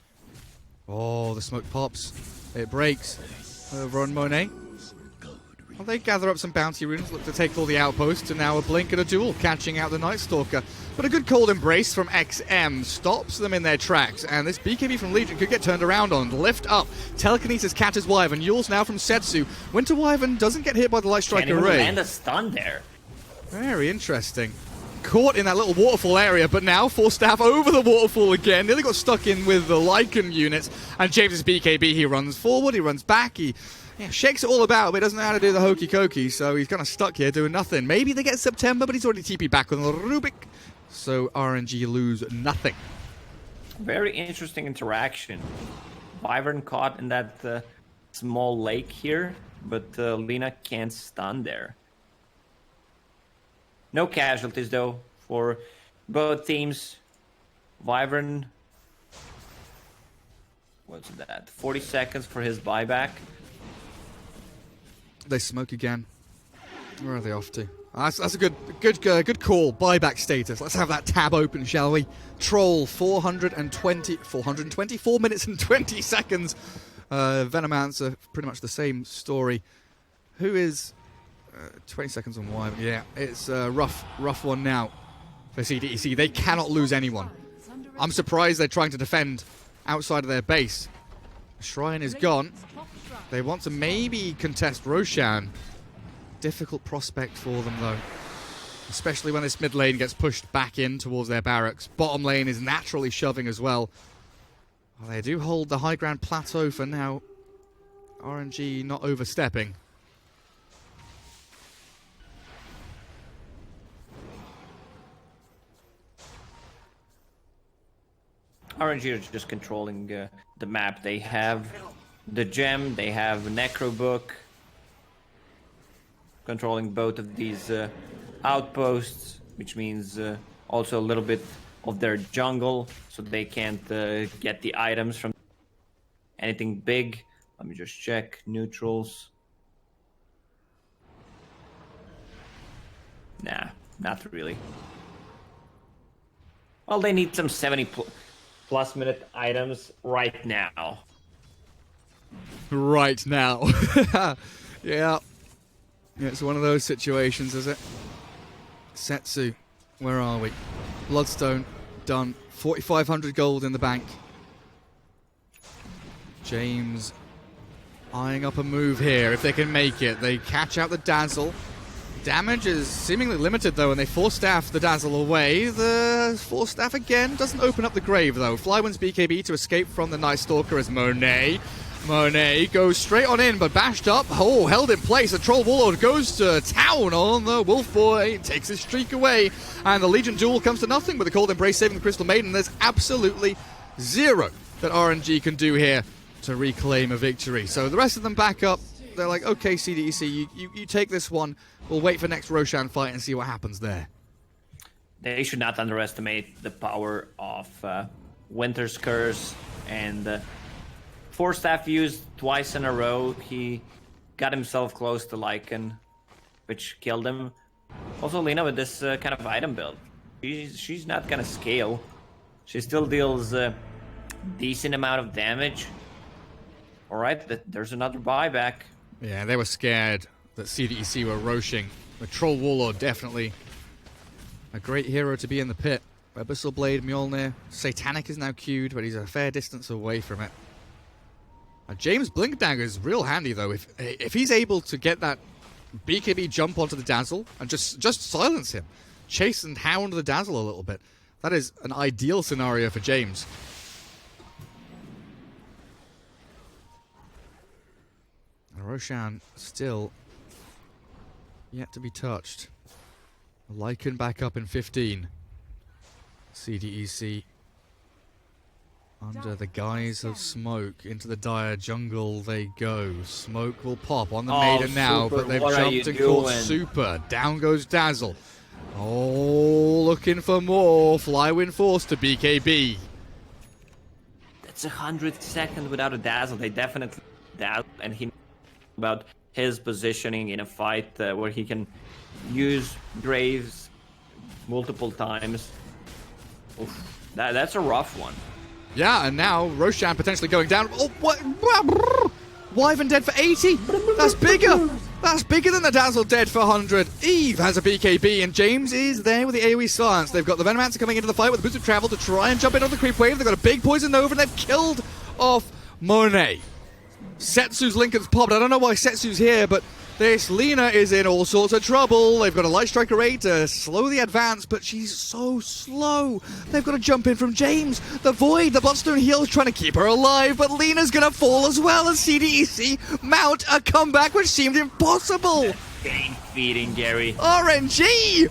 Oh, the smoke pops. It breaks over on Monet. Well, they gather up some bounty runes, look to take all the outposts, and now a blink and a duel, catching out the Night Stalker. But a good cold embrace from XM stops them in their tracks, and this BKB from Legion could get turned around on. Lift up, Telekinesis catches Wyvern, Yule's now from Setsu. Winter Wyvern doesn't get hit by the Light Strike Array. Can't even land a stun there. Very interesting. Caught in that little waterfall area, but now 4 staff over the waterfall again. Nearly got stuck in with the LAN'e units, and James's BKB, he runs forward, he runs back, he... Yeah, shakes it all about, but he doesn't know how to do the hokey cokey, so he's kind of stuck here doing nothing. Maybe they get September, but he's already TP'd back on the Rubik, so RNG lose nothing. Very interesting interaction. Wyvern caught in that small lake here, but Lina can't stun there. No casualties, though, for both teams. Wyvern, what's that? 40 seconds for his buyback. They smoke again. Where are they off to? That's a good call. Buyback status. Let's have that tab open, shall we? Troll 424 minutes and 20 seconds. Venomancer, pretty much the same story. Who is 20 seconds on Wyvern? Yeah, it's a rough one now for CDEC. They cannot lose anyone. I'm surprised they're trying to defend outside of their base. Shrine is gone. They want to maybe contest Roshan. Difficult prospect for them, though. Especially when this mid lane gets pushed back in towards their barracks. Bottom lane is naturally shoving as well. Well, they do hold the high ground plateau for now. RNG not overstepping. RNG is just controlling the map. They have the gem, they have Necro Book, controlling both of these outposts, which means also a little bit of their jungle, so they can't get the items from anything big. Let me just check neutrals. Nah, not really. Well, they need some 70+ minute items right now. Right now. Yeah. It's one of those situations, is it? Setsu, where are we? Bloodstone, done. 4,500 gold in the bank. James eyeing up a move here if they can make it. They catch out the Dazzle. Damage is seemingly limited, though, and they force staff the Dazzle away. The force staff again doesn't open up the grave, though. Fly wins BKB to escape from the Night Stalker as Monet goes straight on in, but bashed up. Oh, held in place. The Troll Warlord goes to town on the Wolf Boy, takes his streak away, and the Legion duel comes to nothing with the Cold Embrace saving the Crystal Maiden. There's absolutely zero that RNG can do here to reclaim a victory. So the rest of them back up. They're like, okay, CDEC, you take this one. We'll wait for next Roshan fight and see what happens there. They should not underestimate the power of Winter's Curse and Force Staff used twice in a row. He got himself close to Lycan, which killed him. Also, Lina with this kind of item build, she's not gonna scale. She still deals decent amount of damage. All right, there's another buyback. Yeah, they were scared that CDEC were roshing. The Troll Warlord definitely a great hero to be in the pit. Abyssal Blade, Mjolnir, Satanic is now queued, but he's a fair distance away from it. James Blink Dagger is real handy, though. If he's able to get that BKB jump onto the Dazzle and just silence him, chase and hound the Dazzle a little bit, that is an ideal scenario for James. And Roshan still yet to be touched. Lycan back up in 15. CDEC under the guise of smoke into the dire jungle they go. Smoke will pop on the Maiden now, but they've jumped and caught Super. Down goes Dazzle. Oh, looking for more. Flywin Force to BKB. That's 100 seconds without a Dazzle. They definitely Dazzle, and he knows about his positioning in a fight where he can use Graves multiple times. Oof, that's a rough one. Yeah, and now Roshan potentially going down. Oh, what? Wyvern dead for 80? That's bigger! That's bigger than the Dazzle dead for 100. Eve has a BKB, and James is there with the AoE silence. They've got the Venomancer coming into the fight with the Boots of Travel to try and jump in on the creep wave. They've got a big Poison Nova, and they've killed off Monet. Setsu's Lincoln's popped. I don't know why Setsu's here, but this Lina is in all sorts of trouble. They've got a Light Striker 8 to slow the advance, but she's so slow. They've got to jump in from James. The Void, the Bloodstone Heal is trying to keep her alive, but Lina's going to fall as well as CDEC mount a comeback which seemed impossible. Game feeding, Gary. RNG!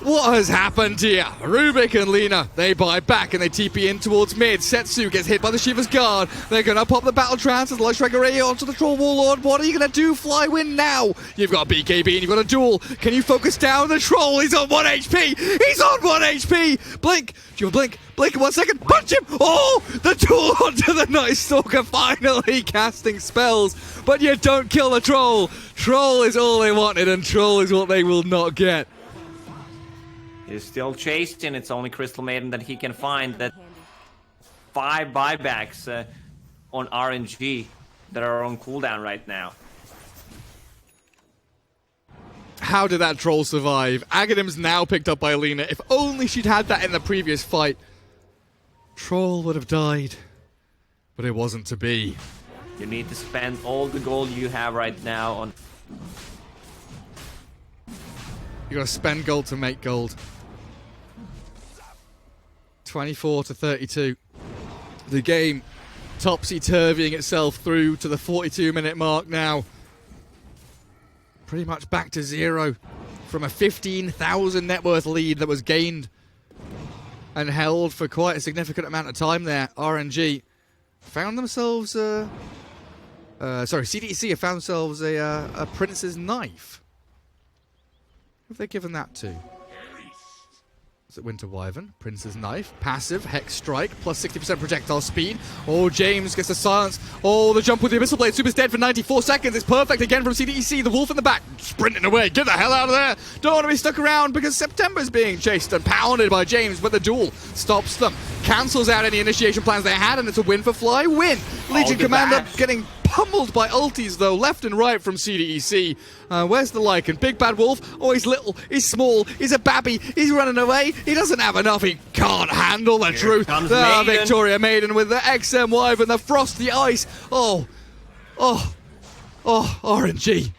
What has happened here? Rubik and Lina, they buy back and they TP in towards mid. Setsu gets hit by the Shiva's guard. They're going to pop the battle trance as Light Striker Ray onto the Troll Warlord. What are you going to do? Fly win now. You've got BKB and you've got a duel. Can you focus down the Troll? He's on 1 HP. He's on 1 HP. Blink. Do you want blink? Blink in 1 second. Punch him. Oh, the duel onto the Night Stalker, finally casting spells. But you don't kill the Troll. Troll is all they wanted and Troll is what they will not get. He's still chasing. It's only Crystal Maiden that he can find. That 5 buybacks on RNG that are on cooldown right now. How did that Troll survive? Aghanim's now picked up by Lina. If only she'd had that in the previous fight. Troll would have died. But it wasn't to be. You need to spend all the gold you have right now on... You gotta spend gold to make gold. 24 to 32. The game topsy-turvying itself through to the 42-minute mark now. Pretty much back to zero from a 15,000 net worth lead that was gained and held for quite a significant amount of time there. RNG found themselves CDEC have found themselves a Prince's Knife. Who have they given that to? Is it Winter Wyvern? Prince's Knife. Passive. Hex Strike. Plus 60% projectile speed. Oh, James gets the silence. Oh, the jump with the Abyssal Blade. Super's dead for 94 seconds. It's perfect again from CDEC. The Wolf in the back. Sprinting away. Get the hell out of there. Don't want to be stuck around because September's being chased and pounded by James, but the duel stops them. Cancels out any initiation plans they had, and it's a win for Fly. Win. Legion Commander getting pummeled by ultis, though, left and right from CDEC. Where's the Lycan? Big Bad Wolf. Oh, he's little. He's small. He's a babby. He's running away. He doesn't have enough. He can't handle the truth. The Victoria Maiden with the XM Wyvern, the Frost, the Ice. Oh, RNG.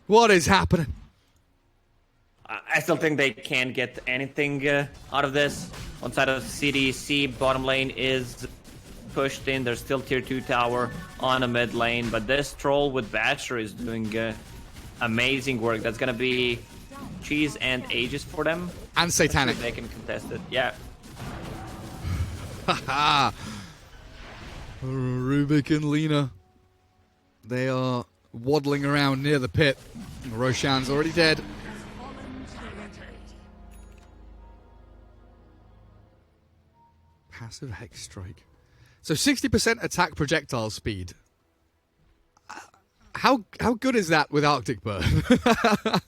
What is happening? I still think they can't get anything out of this. One side of CDEC, bottom lane is pushed in. There's still tier 2 tower on a mid lane, but this Troll with Basher is doing amazing work. That's gonna be cheese and ages for them. And Satanic. They can contest it. Yeah. Haha. Rubik and Lina. They are waddling around near the pit. Roshan's already dead. Passive Hex Strike. So 60% attack projectile speed. How good is that with Arctic Burn?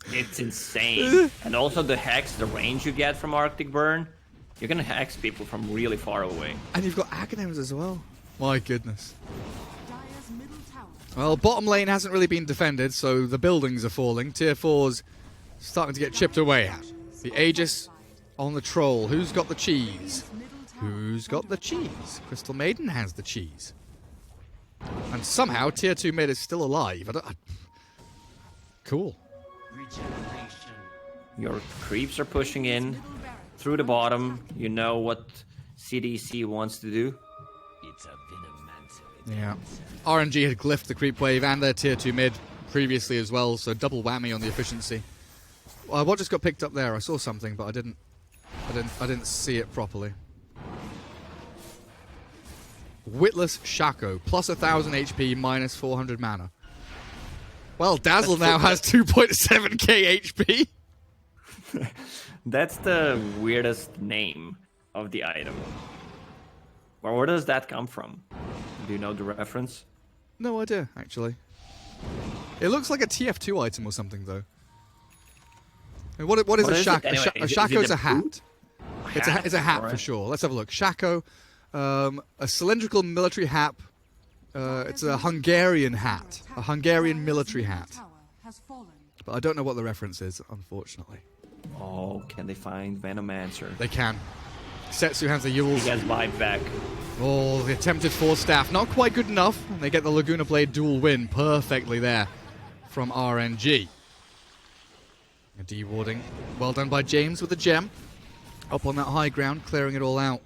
It's insane. And also the hex, the range you get from Arctic Burn, you're gonna hex people from really far away. And you've got Aghanims as well. My goodness. Well, bottom lane hasn't really been defended, so the buildings are falling. Tier 4's starting to get chipped away at. The Aegis on the Troll. Who's got the cheese? Who's got the cheese? Crystal Maiden has the cheese. And somehow tier 2 mid is still alive. Cool. Your creeps are pushing in through the bottom. You know what CDC wants to do. Yeah. RNG had glyphed the creep wave and their tier 2 mid previously as well, so double whammy on the efficiency. What just got picked up there? I saw something, but I didn't see it properly. Witless Shaco, plus 1,000 HP, minus 400 mana. Well, Dazzle now has 2.7k HP. That's the weirdest name of the item. Where does that come from? Do you know the reference? No idea, actually. It looks like a TF2 item or something, though. What is a Shaco? Anyway, a Shaco's a hat. boot? It's a hat for sure. Let's have a look. Shaco, a cylindrical military hat. It's a Hungarian hat. A Hungarian military hat. But I don't know what the reference is, unfortunately. Oh, can they find Venomancer? They can. Setsu has the Yules. He gets buyback. Oh, the attempted Force Staff. Not quite good enough. And they get the Laguna Blade dual win perfectly there from RNG. A dewarding. Well done by James with the gem. Up on that high ground, clearing it all out.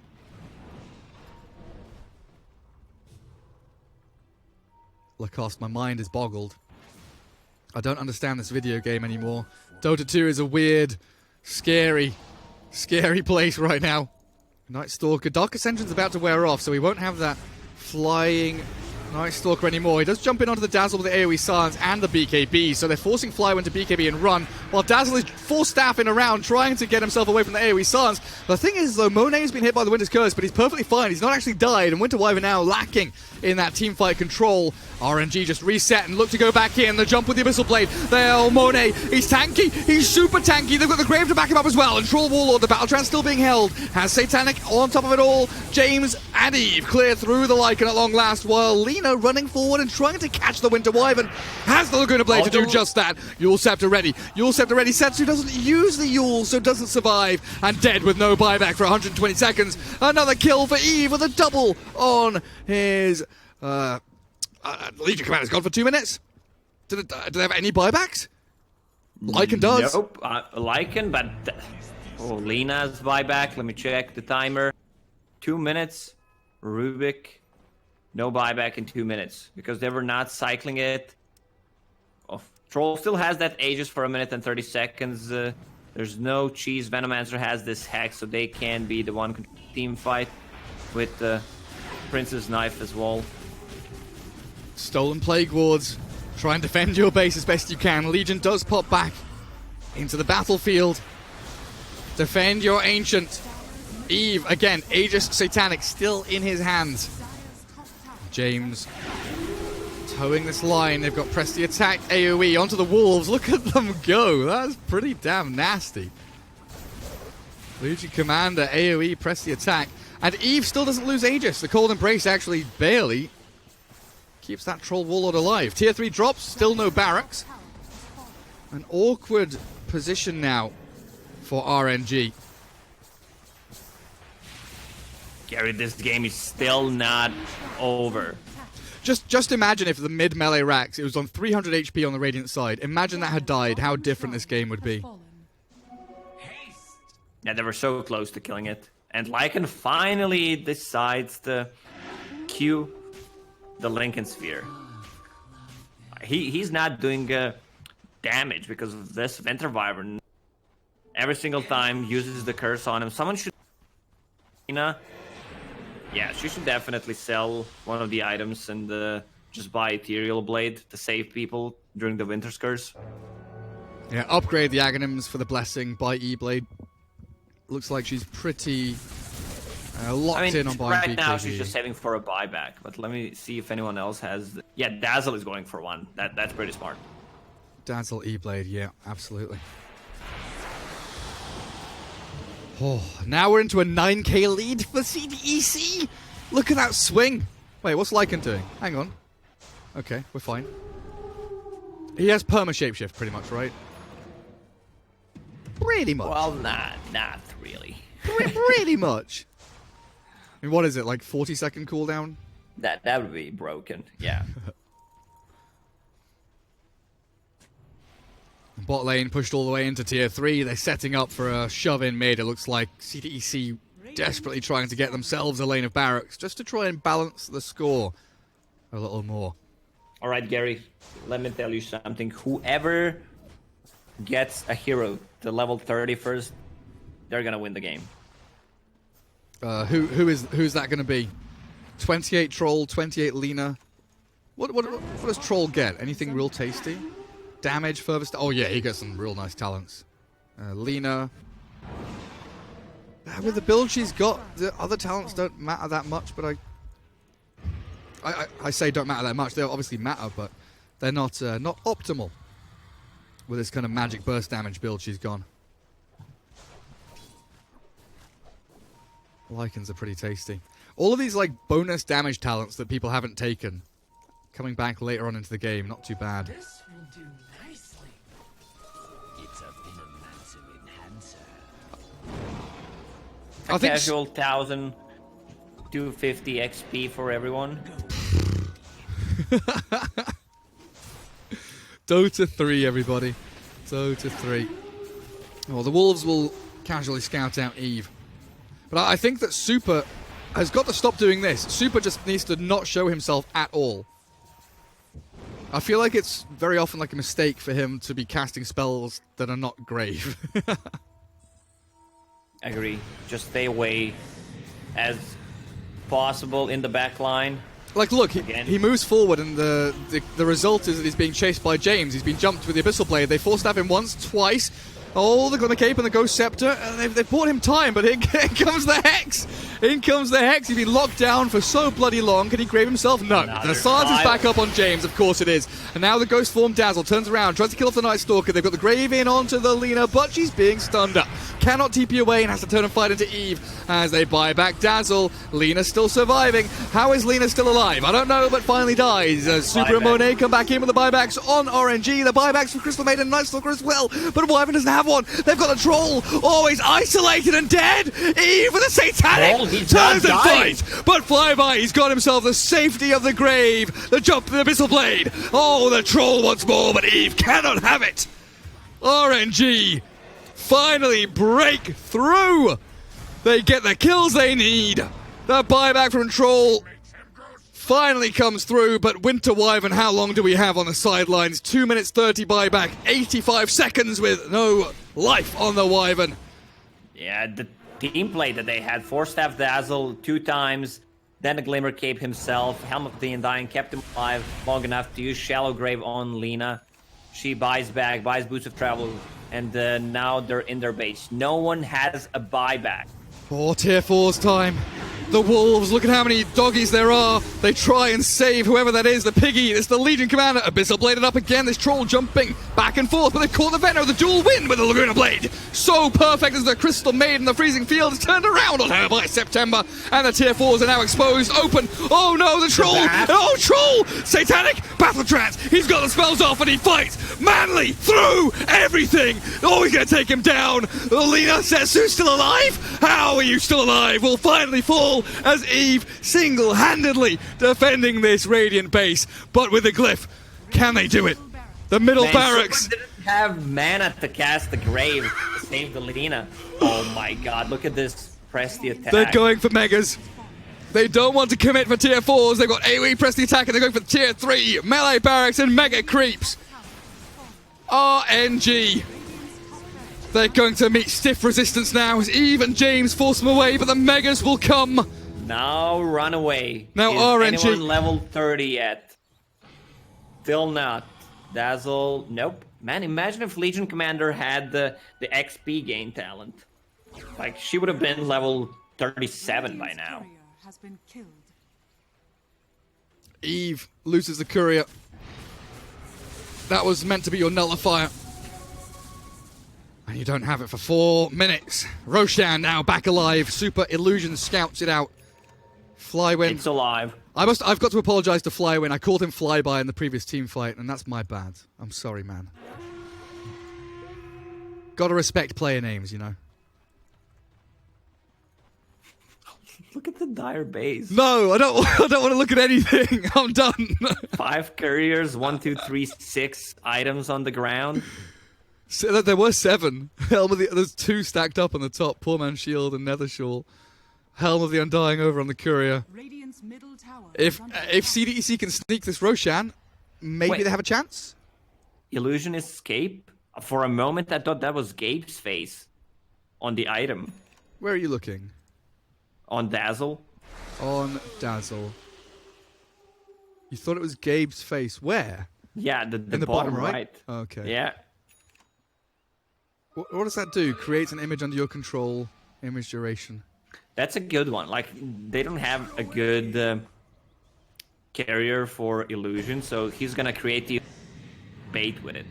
Lacoste, my mind is boggled. I don't understand this video game anymore. Dota 2 is a weird, scary, Scary place right now. Night Stalker. Dark Ascension's about to wear off, so he won't have that flying Night Stalker anymore. He does jump in onto the Dazzle with the AoE Silence and the BKB, so they're forcing Fly into BKB and run, while Dazzle is full staffing around, trying to get himself away from the AoE Silence. The thing is, though, Monet has been hit by the Winter's Curse, but he's perfectly fine. He's not actually died, and Winter Wyvern now lacking in that teamfight control. RNG just reset and look to go back in. The jump with the Abyssal Blade. There, Monet, he's tanky. He's super tanky. They've got the Grave to back him up as well. And Troll Warlord, the Battle Trance still being held. Has Satanic on top of it all. James and Eve clear through the Lycan at long last, while Lena running forward and trying to catch the Winter Wyvern. Has the Laguna Blade to do just that. Yule Scepter ready. Yule Scepter ready. Setsu doesn't use the Yule, so doesn't survive. And dead with no buyback for 120 seconds. Another kill for Eve with a double on his... Legion Commander's gone for 2 minutes. Do they have any buybacks? Lycan does. Nope, Lycan, but... Oh, Lena's buyback. Let me check the timer. 2 minutes. Rubik. No buyback in 2 minutes, because they were not cycling it. Oh, Troll still has that Aegis for 1 minute and 30 seconds. There's no cheese. Venomancer has this hack, so they can be the one team fight with Prince's Knife as well. Stolen Plague Wards. Try and defend your base as best you can. Legion does pop back into the battlefield. Defend your Ancient. Eve, again, Aegis Satanic still in his hands. James towing this line. They've got press the attack AoE onto the Wolves. Look at them go. That's pretty damn nasty. Legion Commander, AoE, press the attack. And Eve still doesn't lose Aegis. The Cold Embrace actually barely keeps that Troll Warlord alive. Tier 3 drops, still no barracks. An awkward position now for RNG. Gary, this game is still not over. Just imagine if the mid melee racks, it was on 300 HP on the Radiant side. Imagine that had died, how different this game would be. Yeah, they were so close to killing it. And Lycan finally decides to Q the Lincoln Sphere. He's not doing damage because of this Winter Wyvern. Every single time uses the curse on him. Someone should... Yeah, she should definitely sell one of the items and just buy Ethereal Blade to save people during the Winter's Curse. Yeah, upgrade the Aghanims for the Blessing, buy E-Blade. Looks like she's pretty locked in on buying right BKB. Now she's just saving for a buyback, but let me see if anyone else has... Yeah, Dazzle is going for one. That's pretty smart. Dazzle E-Blade, yeah, absolutely. Oh, now we're into a 9k lead for CDEC. Look at that swing. Wait, what's Lycan doing? Hang on. Okay, we're fine. He has perma shapeshift pretty much, right? Pretty much. Well, not really. Pretty much. I mean, what is it, like 40-second cooldown? That would be broken, yeah. Bot lane pushed all the way into tier 3. They're setting up for a shove in mid. It looks like CDEC desperately trying to get themselves a lane of barracks just to try and balance the score a little more. All right, Gary, let me tell you something. Whoever gets a hero to level 30 first, they're gonna win the game. Who's that gonna be? 28 Troll, 28 Lena. What does Troll get? Anything real tasty? Damage furthest. Oh yeah, he gets some real nice talents. Lena. With the build she's got, the other talents don't matter that much, but I say don't matter that much. They obviously matter, but they're not optimal with this kind of magic burst damage build she's gone. Lycans are pretty tasty. All of these like bonus damage talents that people haven't taken, coming back later on into the game, not too bad. This will do nicely. It's a Venomancer enhancer. A casual 1,250 XP for everyone. Dota 3, everybody. Dota 3. Well, the Wolves will casually scout out Eve. But I think that Super has got to stop doing this. Super just needs to not show himself at all. I feel like it's very often like a mistake for him to be casting spells that are not grave. Agree. Just stay away as possible in the back line. Like, look, he moves forward, and the result is that he's being chased by James. He's been jumped with the Abyssal Blade. They force stab him once, twice. Oh, they've got the Cape and the Ghost Scepter, and they've bought him time, but in comes the Hex! In comes the Hex. He's been locked down for so bloody long. Can he grave himself? No. The silence is back up on James, of course it is. And now the Ghost form Dazzle turns around, tries to kill off the Night Stalker. They've got the Grave in onto the Lina, but she's being stunned up. Cannot TP away and has to turn and fight into Eve as they buy back Dazzle. Lina still surviving. How is Lina still alive? I don't know, but finally dies. Super and Monet come back in with the buybacks on RNG. The buybacks for Crystal Maiden and Night Stalker as well, but Wyvern doesn't have one. They've got a Troll. Oh, he's isolated and dead. Eve with a Satanic turns and fights, but Flyby, he's got himself the safety of the grave. The jump to the Abyssal Blade. Oh, the Troll once more, but Eve cannot have it. RNG finally break through. They get the kills they need. The buyback from Troll finally comes through, but Winter Wyvern, how long do we have on the sidelines? 2 minutes 30 buyback, 85 seconds with no life on the Wyvern. Yeah, the team play that they had, 4-staff Dazzle 2 times, then the Glimmer Cape himself, Helm of the Undying kept him alive long enough to use Shallow Grave on Lina. She buys back, buys Boots of Travel, and now they're in their base. No one has a buyback. Oh, tier 4's time. The Wolves, look at how many doggies there are. They try and save whoever that is. The Piggy, it's the Legion Commander. Abyssal Bladed up again. This Troll jumping back and forth, but they caught the Venom. The dual win with the Laguna Blade. So perfect as the Crystal Maiden. The Freezing Field is turned around on her by September. And the tier 4s are now exposed, open. Oh no, the Troll. Oh, Troll. Satanic Battle Trance. He's got the spells off and he fights manly through everything. Oh, he's going to take him down. Lina Setsu still alive? How are you still alive? Will finally fall as Eve single-handedly defending this Radiant base. But with the glyph, can they do it? The middle barracks. Didn't have mana to cast the grave to save the Lina. Oh my god, look at this. Press the attack. They're going for megas. They don't want to commit for tier 4s. They've got AoE press the attack and they're going for tier 3. Melee barracks and mega creeps. RNG. They're going to meet stiff resistance now as Eve and James force them away, but the megas will come. Now run away. Now Is RNG. anyone level 30 yet? Still not. Dazzle, nope. Man, imagine if Legion Commander had the XP gain talent. Like, she would have been level 37 by now. Has been killed. Eve loses the courier. That was meant to be your nullifier. And you don't have it for 4 minutes. Roshan now back alive. Super Illusion scouts it out. Flywin. It's alive. I've got to apologize to Flywin. I called him Flyby in the previous team fight, and that's my bad. I'm sorry, man. Gotta respect player names, you know. Look at the dire base. No, I don't want to look at anything. I'm done. 5 couriers, 1, 2, 3, 6 items on the ground. So there were 7. There's 2 stacked up on the top. Poor Man's Shield and Nether Shawl. Helm of the Undying over on the courier. Radiant's middle tower If CDEC can sneak this Roshan, maybe they have a chance. Illusion escape? For a moment, I thought that was Gabe's face on the item. Where are you looking? On Dazzle. On Dazzle. You thought it was Gabe's face. Where? Yeah, the In the bottom right? right. Okay. Yeah. What does that do? Creates an image under your control. Image duration. That's a good one. Like, they don't have a good carrier for Illusion, so he's gonna create the bait with it.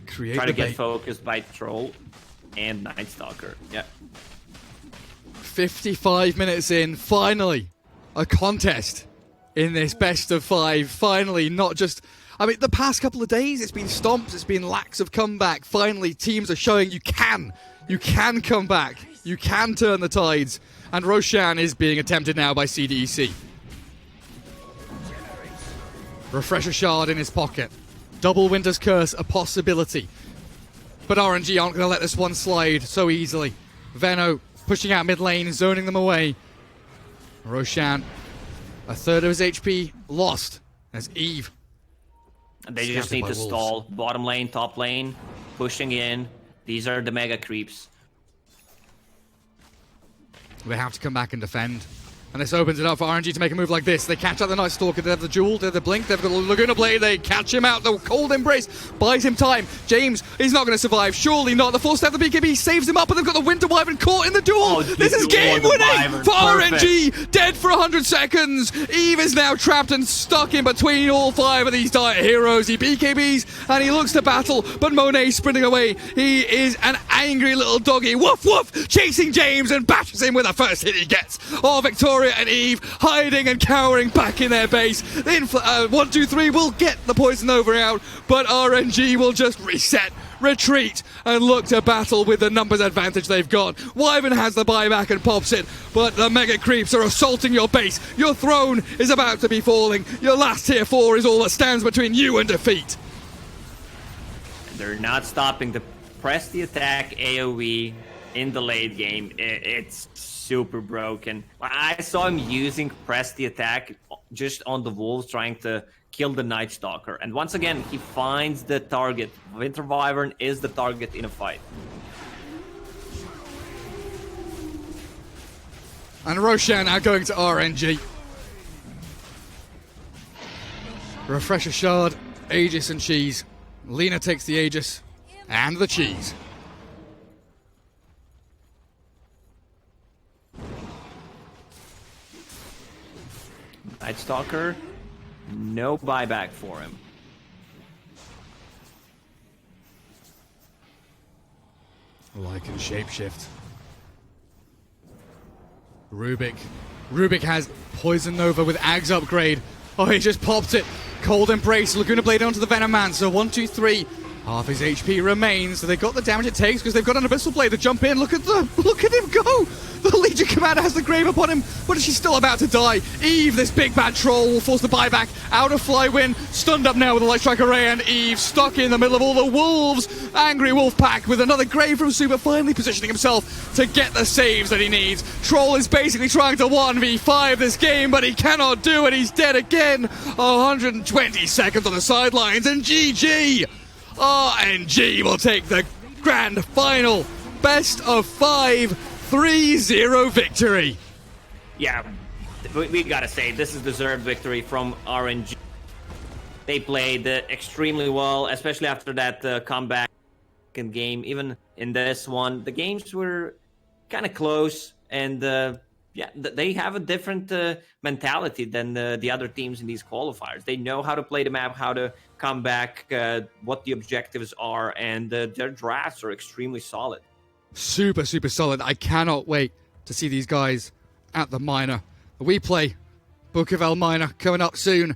Try to get focused by Troll and Night Stalker. Yeah. 55 minutes in, finally, a contest in this best of 5. Finally, not just... I mean, the past couple of days, it's been stomps, it's been lacks of comeback. Finally, teams are showing you can come back. You can turn the tides. And Roshan is being attempted now by CDEC. Refresher Shard in his pocket. Double Winter's Curse, a possibility. But RNG aren't going to let this one slide so easily. Veno pushing out mid lane, zoning them away. Roshan, a third of his HP lost as Eve. They just need to stall. Bottom lane, top lane, pushing in. These are the mega creeps. They have to come back and defend. And this opens it up for RNG to make a move like this. They catch out the Night Stalker, they have the Jewel, they have the Blink, they've got the Laguna Blade, they catch him out, the Cold Embrace buys him time. James, he's not going to survive, surely not. The full step of the BKB saves him up, and they've got the Winter Wyvern caught in the duel. Oh, this is game winning for RNG, dead for 100 seconds. Eve is now trapped and stuck in between all 5 of these dire heroes. He BKBs and he looks to battle, but Monet sprinting away. He is an angry little doggy, woof woof, chasing James and bashes him with the first hit he gets. Oh, Victoria and Eve hiding and cowering back in their base. 1, 2, 3 will get the Poison Nova out, but RNG will just reset, retreat, and look to battle with the numbers advantage they've got. Wyvern has the buyback and pops it, but the Mega Creeps are assaulting your base. Your throne is about to be falling. Your last tier 4 is all that stands between you and defeat. They're not stopping to press the attack AoE in the late game. It's super broken. I saw him using press the attack just on the wolves, trying to kill the Night Stalker. And once again, he finds the target. Winter Wyvern is the target in a fight. And Roshan now going to RNG. Refresher Shard, Aegis and Cheese. Lina takes the Aegis and the Cheese. Night Stalker, no buyback for him. Like and Shapeshift. Rubik has Poison Nova with Ag's upgrade. Oh, he just popped it. Cold Embrace, Laguna Blade onto the Venom Man. So 1, 2, 3. Half his HP remains. So they've got the damage it takes because they've got an Abyssal Blade to jump in. Look at him go. The Legion Commander has the grave upon him, but she's still about to die. Eve, this big bad troll, will force the buyback out of Flywin. Stunned up now with a Light Strike Array, and Eve stuck in the middle of all the wolves. Angry Wolf Pack with another grave from Super, finally positioning himself to get the saves that he needs. Troll is basically trying to 1v5 this game, but he cannot do it. He's dead again. 120 seconds on the sidelines, and GG. RNG will take the grand final. Best of 5. 3-0 victory. Yeah, we gotta say, this is deserved victory from RNG. They played extremely well, especially after that comeback in game. Even in this one, the games were kind of close, and yeah, they have a different mentality than the other teams in these qualifiers. They know how to play the map, how to come back, what the objectives are, and their drafts are extremely solid. Super solid. I cannot wait to see these guys at the minor. The WePlay Bukovel minor coming up soon.